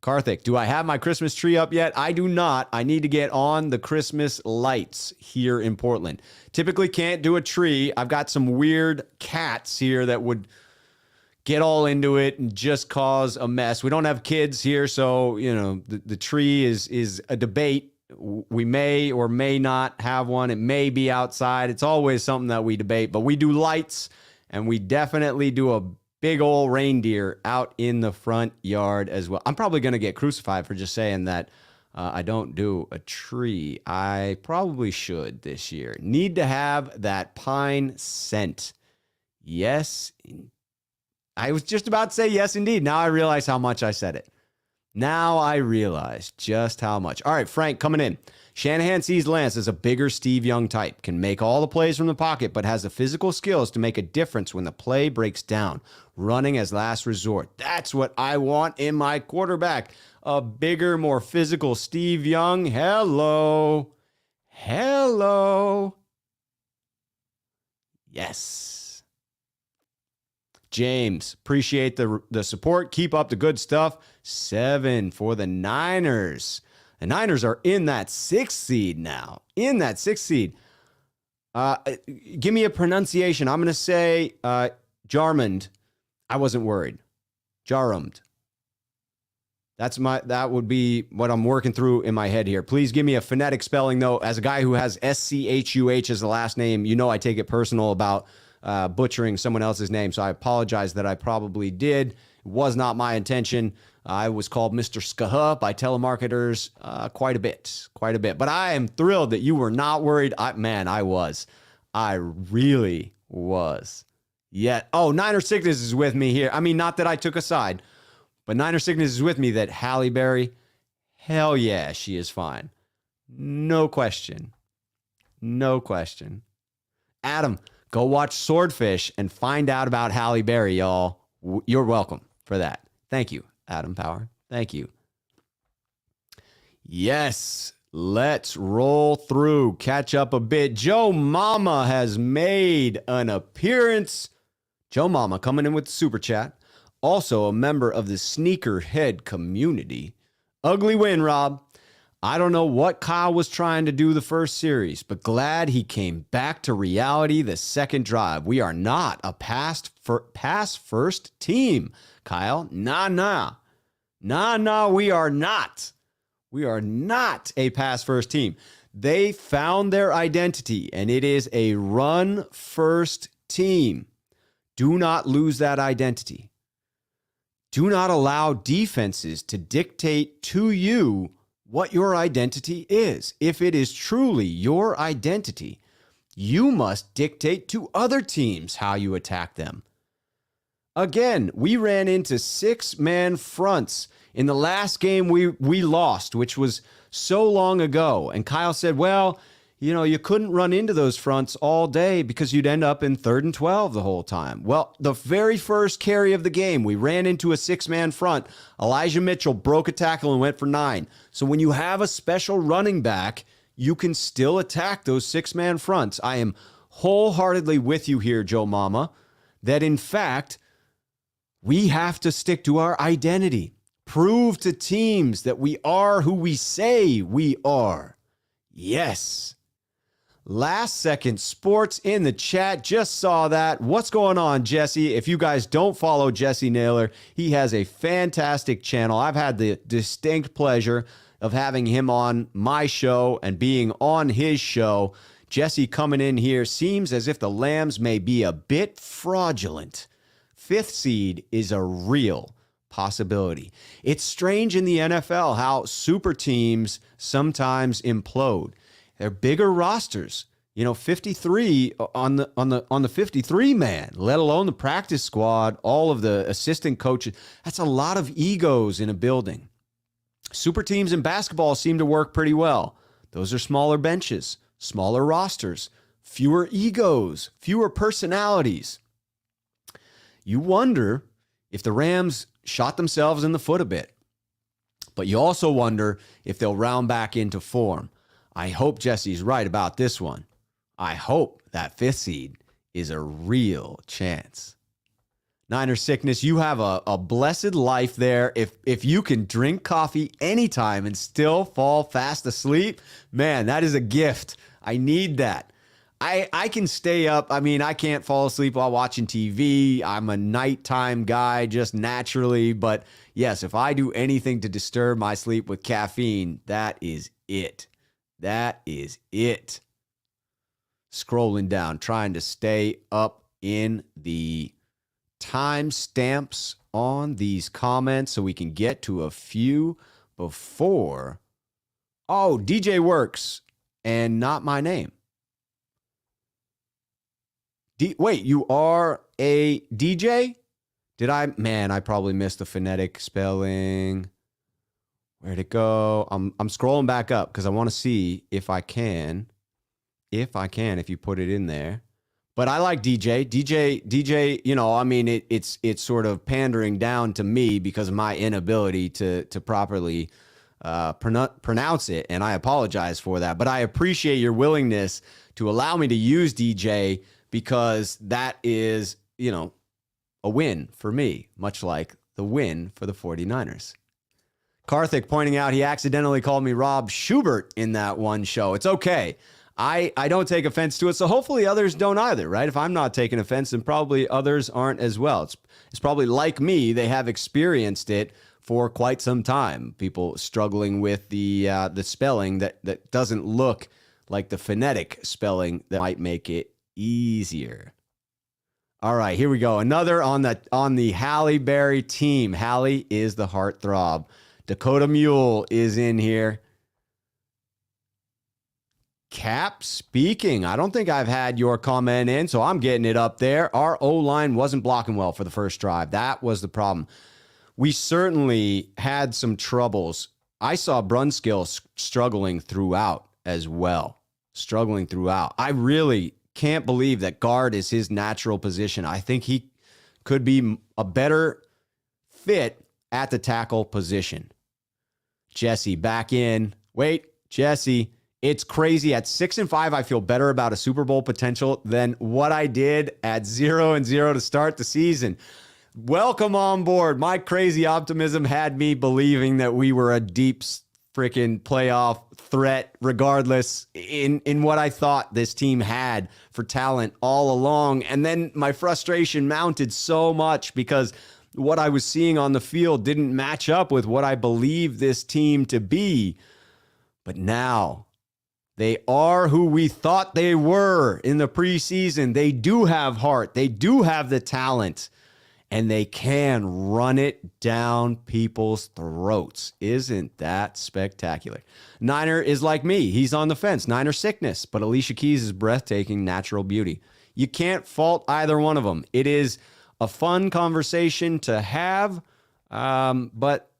Speaker 1: Karthik, do I have my Christmas tree up yet? I do not. I need to get on the Christmas lights here in Portland. Typically can't do a tree. I've got some weird cats here that would get all into it and just cause a mess. We don't have kids here, so the tree is a debate. We may or may not have one. It may be outside. It's always something that we debate, but we do lights, and we definitely do a big old reindeer out in the front yard as well. I'm probably going to get crucified for just saying that I don't do a tree. I probably should this year. Need to have that pine scent. Yes. I was just about to say yes, indeed. Now I realize how much I said it. Now I realize just how much. All right, Frank, coming in. Shanahan sees Lance as a bigger Steve Young type, can make all the plays from the pocket, but has the physical skills to make a difference when the play breaks down, running as last resort. That's what I want in my quarterback. A bigger, more physical Steve Young. Hello. Hello. Yes. James, appreciate the support. Keep up the good stuff. 7 for the Niners. The Niners are in that 6th seed now. In that 6th seed. Give me a pronunciation. I'm going to say Jarmond. I wasn't worried. Jarumd. That would be what I'm working through in my head here. Please give me a phonetic spelling, though. As a guy who has SCHUH as the last name, I take it personal about butchering someone else's name. So I apologize that I probably did. It was not my intention. I was called Mr. Skaha by telemarketers quite a bit. But I am thrilled that you were not worried. I was. I really was. Niner Sickness is with me here. I mean, not that I took a side, but Niner Sickness is with me that Halle Berry, hell yeah, she is fine. No question. No question. Adam, go watch Swordfish and find out about Halle Berry, y'all. You're welcome for that. Thank you, Adam Power. Thank you. Yes, let's roll through, catch up a bit. Joe Mama has made an appearance. Joe Mama coming in with the super chat. Also a member of the Sneakerhead community. Ugly win, Rob. I don't know what Kyle was trying to do the first series, but glad he came back to reality the second drive. We are not a pass first team, Kyle. Nah, we are not. We are not a pass first team. They found their identity, and it is a run first team. Do not lose that identity. Do not allow defenses to dictate to you what your identity is. If it is truly your identity, you must dictate to other teams how you attack them. Again, we ran into 6-man fronts in the last game we lost, which was so long ago. And Kyle said, well, you couldn't run into those fronts all day because you'd end up in 3rd and 12 the whole time. Well, the very first carry of the game, we ran into a 6-man front. Elijah Mitchell broke a tackle and went for 9. So when you have a special running back, you can still attack those 6-man fronts. I am wholeheartedly with you here, Joe Mama, that in fact, we have to stick to our identity. Prove to teams that we are who we say we are. Yes. Last Second Sports in the chat. Just saw that. What's going on, Jesse? If you guys don't follow Jesse Naylor, he has a fantastic channel. I've had the distinct pleasure of having him on my show and being on his show. Jesse coming in here seems as if the Lambs may be a bit fraudulent. 5th seed is a real possibility. It's strange in the NFL how super teams sometimes implode. They're bigger rosters, 53 on the 53 man, let alone the practice squad, all of the assistant coaches. That's a lot of egos in a building. Super teams in basketball seem to work pretty well. Those are smaller benches, smaller rosters, fewer egos, fewer personalities. You wonder if the Rams shot themselves in the foot a bit, but you also wonder if they'll round back into form. I hope Jesse's right about this one. I hope that 5th seed is a real chance. Niner Sickness, you have a blessed life there. If you can drink coffee anytime and still fall fast asleep, man, that is a gift. I need that. I can stay up. I mean, I can't fall asleep while watching TV. I'm a nighttime guy just naturally. But yes, if I do anything to disturb my sleep with caffeine, that is it. That is it. Scrolling down, trying to stay up in the timestamps on these comments so we can get to a few before. Oh, DJ Works and not my name. Wait, you are a DJ? I probably missed the phonetic spelling. Where'd it go? I'm scrolling back up because I want to see if I can, if you put it in there. But I like DJ. It's sort of pandering down to me because of my inability to properly pronounce it, and I apologize for that. But I appreciate your willingness to allow me to use DJ because that is, a win for me, much like the win for the 49ers. Karthik pointing out he accidentally called me Rob Schubert in that one show. It's okay. I don't take offense to it, so hopefully others don't either, right? If I'm not taking offense, then probably others aren't as well. It's probably like me, they have experienced it for quite some time. People struggling with the spelling that doesn't look like the phonetic spelling that might make it easier. All right, here we go. Another on the Halle Berry team. Halle is the heartthrob. Dakota Mule is in here. Cap speaking. I don't think I've had your comment in, so I'm getting it up there. Our O-line wasn't blocking well for the first drive. That was the problem. We certainly had some troubles. I saw Brunskill struggling throughout as well. I really can't believe that guard is his natural position. I think he could be a better fit at the tackle position. Jesse back in. Wait, Jesse. It's crazy. At 6-5, I feel better about a Super Bowl potential than what I did at 0-0 to start the season. Welcome on board. My crazy optimism had me believing that we were a deep freaking playoff threat, regardless in what I thought this team had for talent all along. And then my frustration mounted so much because what I was seeing on the field didn't match up with what I believed this team to be. But now they are who we thought they were in the preseason. They do have heart. They do have the talent. And they can run it down people's throats. Isn't that spectacular? Niner is like me. He's on the fence. Niner sickness. But Alicia Keys is breathtaking natural beauty. You can't fault either one of them. It is a fun conversation to have. But,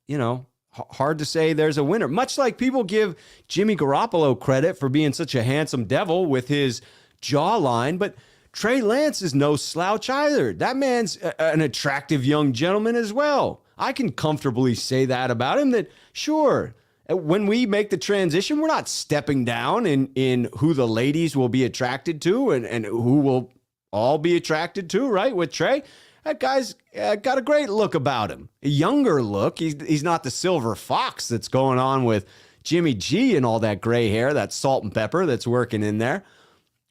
Speaker 1: hard to say there's a winner. Much like people give Jimmy Garoppolo credit for being such a handsome devil with his jawline, but Trey Lance is no slouch either. That man's an attractive young gentleman as well. I can comfortably say that about him, that sure, when we make the transition, we're not stepping down in who the ladies will be attracted to and who will all be attracted to, right? With Trey, that guy's got a great look about him. A younger look. He's not the silver fox that's going on with Jimmy G and all that gray hair, that salt and pepper that's working in there.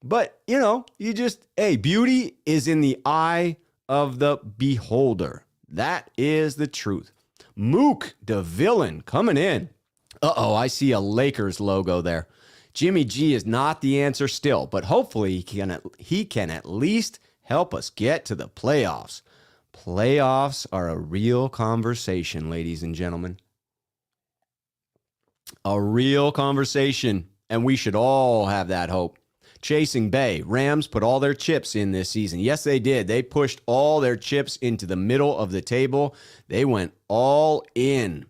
Speaker 1: But, beauty is in the eye of the beholder. That is the truth. Mook the villain coming in. I see a Lakers logo there. Jimmy G is not the answer still, but hopefully he can at least help us get to the playoffs. Playoffs are a real conversation, ladies and gentlemen. A real conversation, and we should all have that hope. Chasing Bay, Rams put all their chips in this season. Yes, they did. They pushed all their chips into the middle of the table. They went all in.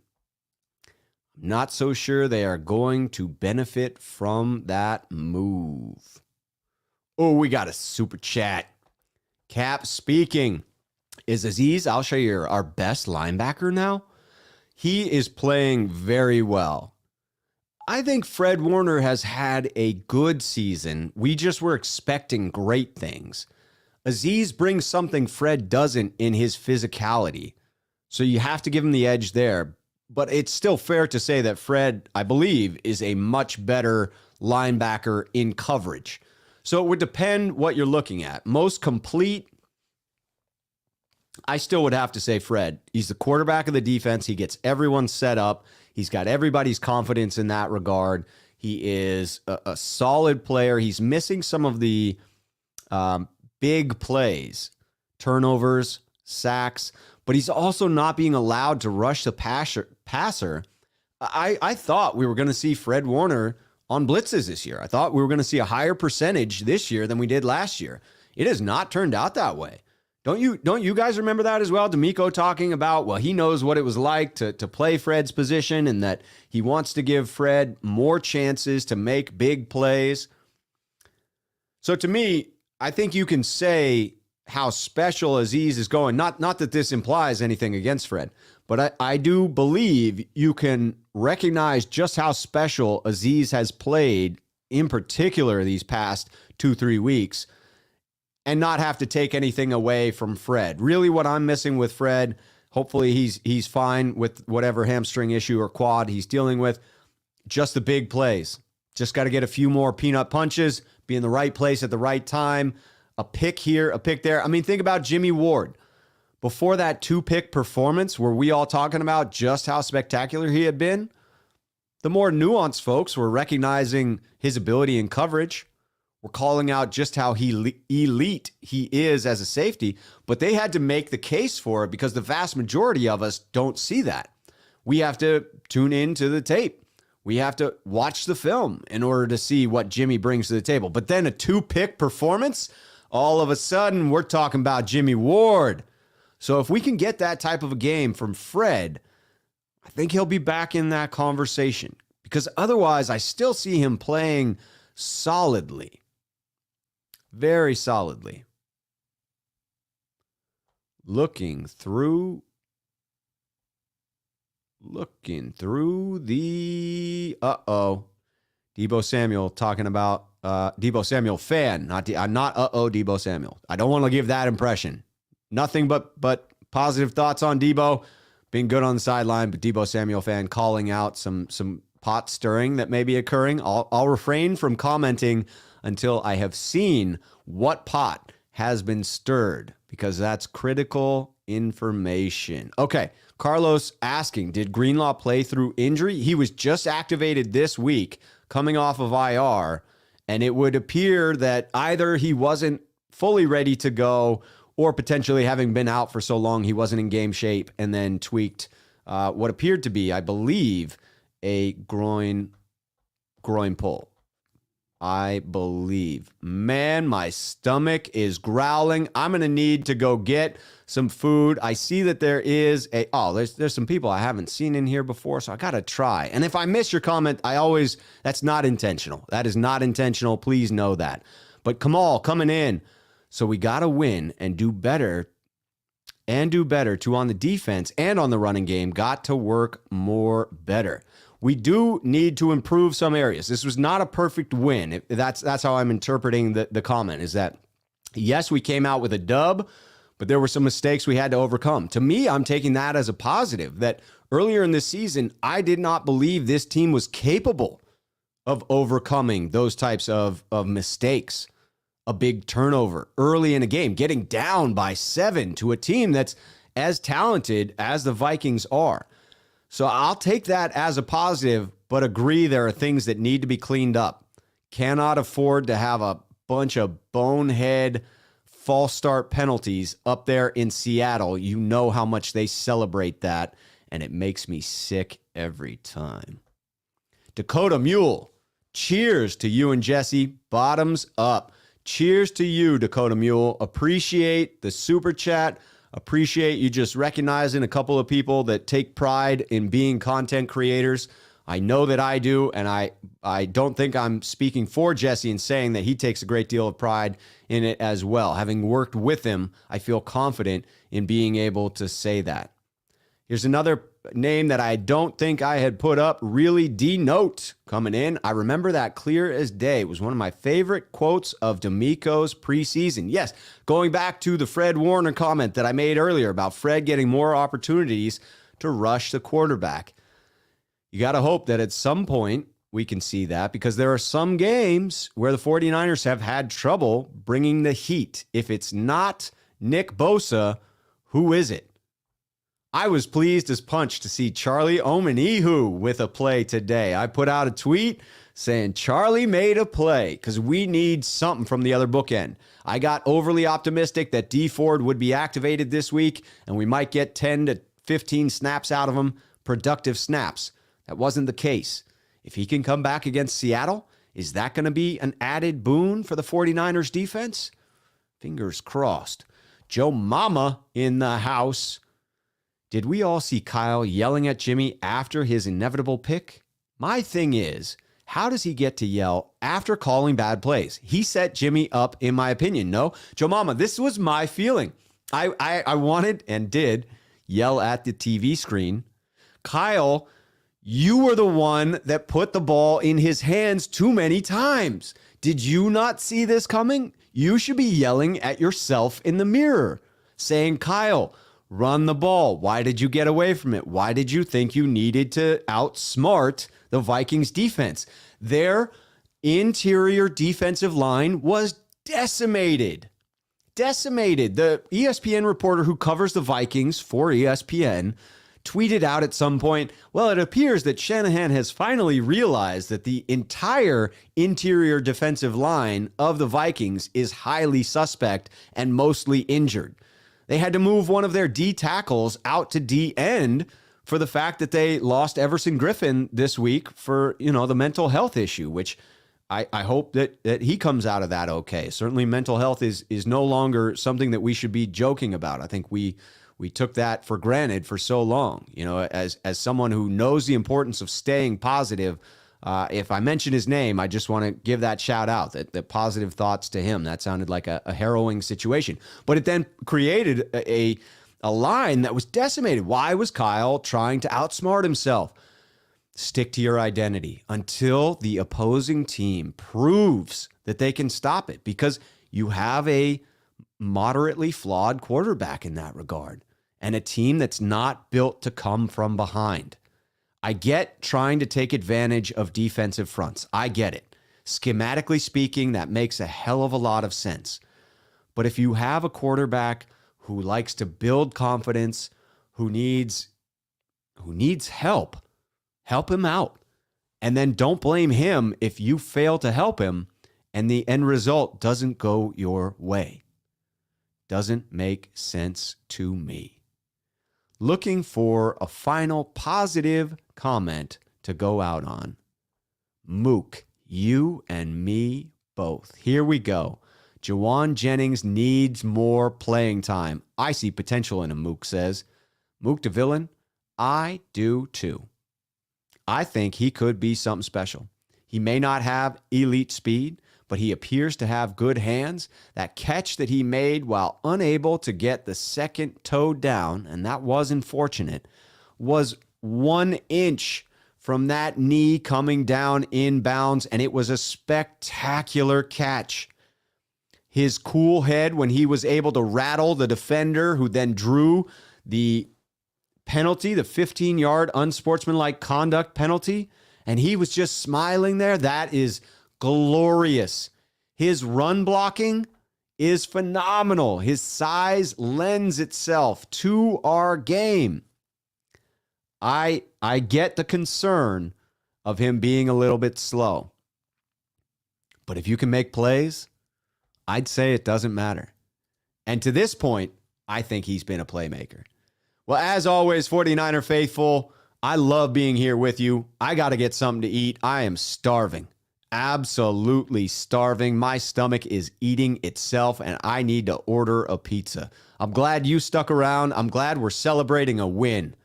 Speaker 1: Not so sure they are going to benefit from that move. Oh, we got a super chat. Cap speaking. Is Azeez Al-Shaair our best linebacker now? He is playing very well. I think Fred Warner has had a good season. We just were expecting great things. Azeez brings something Fred doesn't in his physicality. So you have to give him the edge there. But it's still fair to say that Fred, I believe, is a much better linebacker in coverage. So it would depend what you're looking at. Most complete, I still would have to say Fred. He's the quarterback of the defense. He gets everyone set up. He's got everybody's confidence in that regard. He is a solid player. He's missing some of the big plays, turnovers, sacks, but he's also not being allowed to rush the passer. I thought we were going to see Fred Warner on blitzes this year. I thought we were going to see a higher percentage this year than we did last year. It has not turned out that way. Don't you guys remember that as well? D'Amico talking about, well, he knows what it was like to play Fred's position and that he wants to give Fred more chances to make big plays. So to me, I think you can say how special Azeez is going. Not that this implies anything against Fred, but I do believe you can recognize just how special Azeez has played, in particular these past 2-3 weeks, and not have to take anything away from Fred. Really what I'm missing with Fred, hopefully he's fine with whatever hamstring issue or quad he's dealing with, just the big plays. Just got to get a few more peanut punches, be in the right place at the right time, a pick here, a pick there. I mean, think about Jimmy Ward. Before that 2-pick performance, were we all talking about just how spectacular he had been? The more nuanced folks were recognizing his ability in coverage. We're calling out just how elite he is as a safety, but they had to make the case for it because the vast majority of us don't see that. We have to tune into the tape. We have to watch the film in order to see what Jimmy brings to the table. But then a 2-pick performance, all of a sudden we're talking about Jimmy Ward. So if we can get that type of a game from Fred, I think he'll be back in that conversation because otherwise I still see him playing solidly. Very solidly. Looking through the Deebo Samuel talking about Deebo Samuel fan, not Deebo Samuel. I don't want to give that impression. Nothing but positive thoughts on Deebo being good on the sideline, but Deebo Samuel fan calling out some pot stirring that may be occurring. I'll refrain from commenting until I have seen what pot has been stirred, because that's critical information. Okay, Carlos asking, did Greenlaw play through injury? He was just activated this week, coming off of IR, and it would appear that either he wasn't fully ready to go or potentially having been out for so long he wasn't in game shape and then tweaked what appeared to be, I believe, a groin pull. I believe. Man, my stomach is growling. I'm going to need to go get some food. I see that there's some people I haven't seen in here before, so I got to try. And if I miss your comment, that's not intentional. That is not intentional. Please know that. But Kamal coming in. So we got to win and do better too on the defense and on the running game. Got to work more better. We do need to improve some areas. This was not a perfect win. That's how I'm interpreting the comment, is that, yes, we came out with a dub, but there were some mistakes we had to overcome. To me, I'm taking that as a positive, that earlier in this season, I did not believe this team was capable of overcoming those types of mistakes. A big turnover early in a game, getting down by 7 to a team that's as talented as the Vikings are. So I'll take that as a positive, but agree there are things that need to be cleaned up. Cannot afford to have a bunch of bonehead false start penalties up there in Seattle. You know how much they celebrate that, and it makes me sick every time. Dakota Mule, cheers to you and Jesse. Bottoms up. Cheers to you, Dakota Mule. Appreciate the super chat. Appreciate you just recognizing a couple of people that take pride in being content creators. I know that I do, and I don't think I'm speaking for Jesse in saying that he takes a great deal of pride in it as well. Having worked with him, I feel confident in being able to say that. Here's another name that I don't think I had put up, really D-Note coming in. I remember that clear as day. It was one of my favorite quotes of D'Amico's preseason. Yes, going back to the Fred Warner comment that I made earlier about Fred getting more opportunities to rush the quarterback. You got to hope that at some point we can see that, because there are some games where the 49ers have had trouble bringing the heat. If it's not Nick Bosa, who is it? I was pleased as punch to see Charlie Omenihu with a play today. I put out a tweet saying Charlie made a play because we need something from the other bookend. I got overly optimistic that D Ford would be activated this week and we might get 10 to 15 snaps out of him, productive snaps. That wasn't the case. If he can come back against Seattle, is that going to be an added boon for the 49ers defense? Fingers crossed. Joe Mama in the house. Did we all see Kyle yelling at Jimmy after his inevitable pick? My thing is, how does he get to yell after calling bad plays? He set Jimmy up, in my opinion. No, Joe Mama, this was my feeling. I wanted and did yell at the TV screen. Kyle, you were the one that put the ball in his hands too many times. Did you not see this coming? You should be yelling at yourself in the mirror, saying, Kyle, run the ball. Why did you get away from it? Why did you think you needed to outsmart the Vikings defense? Their interior defensive line was decimated. The ESPN reporter who covers the Vikings for ESPN tweeted out at some point, well, it appears that Shanahan has finally realized that the entire interior defensive line of the Vikings is highly suspect and mostly injured. They had to move one of their D tackles out to D end for the fact that they lost Everson Griffin this week for, the mental health issue, which I hope that he comes out of that okay. Certainly mental health is no longer something that we should be joking about. I think we took that for granted for so long. As someone who knows the importance of staying positive, if I mention his name, I just want to give that shout out, that positive thoughts to him. That sounded like a harrowing situation. But it then created a line that was decimated. Why was Kyle trying to outsmart himself? Stick to your identity until the opposing team proves that they can stop it, because you have a moderately flawed quarterback in that regard and a team that's not built to come from behind. I get trying to take advantage of defensive fronts. I get it. Schematically speaking, that makes a hell of a lot of sense. But if you have a quarterback who likes to build confidence, who needs help him out. And then don't blame him if you fail to help him and the end result doesn't go your way. Doesn't make sense to me. Looking for a final positive comment to go out on. Mook, You and me both. Here we go. Jawan Jennings needs more playing time. I see potential in him, Mook says. Mook the villain, I do too. I think he could be something special. He may not have elite speed, but he appears to have good hands. That catch that he made while unable to get the second toe down, and that was unfortunate, was 1 inch from that knee coming down inbounds, and it was a spectacular catch. His cool head when he was able to rattle the defender who then drew the penalty, the 15-yard unsportsmanlike conduct penalty, and he was just smiling there. That is glorious. His run blocking is phenomenal. His size lends itself to our game. I get the concern of him being a little bit slow. But if you can make plays, I'd say it doesn't matter. And to this point, I think he's been a playmaker. Well, as always, 49er faithful, I love being here with you. I got to get something to eat. I am starving. Absolutely starving. My stomach is eating itself, and I need to order a pizza. I'm glad you stuck around. I'm glad we're celebrating a win.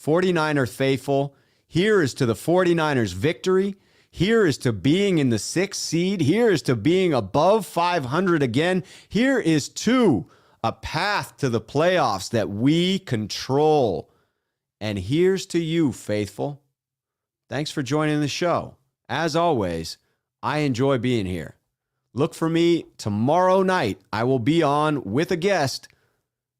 Speaker 1: 49er faithful, here is to the 49ers victory. Here is to being in the 6th seed. Here is to being above 500 again. Here is to a path to the playoffs that we control. And here's to you, faithful. Thanks for joining the show. As always, I enjoy being here. Look for me tomorrow night. I will be on with a guest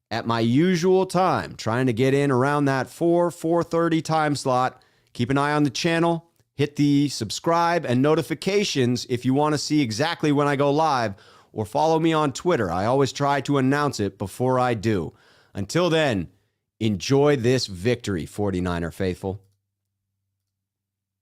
Speaker 1: at my usual time, trying to get in around that 4:30 time slot. Keep an eye on the channel. Hit the subscribe and notifications if you want to see exactly when I go live, or follow me on Twitter. I always try to announce it before I do. Until then, enjoy this victory, 49er faithful.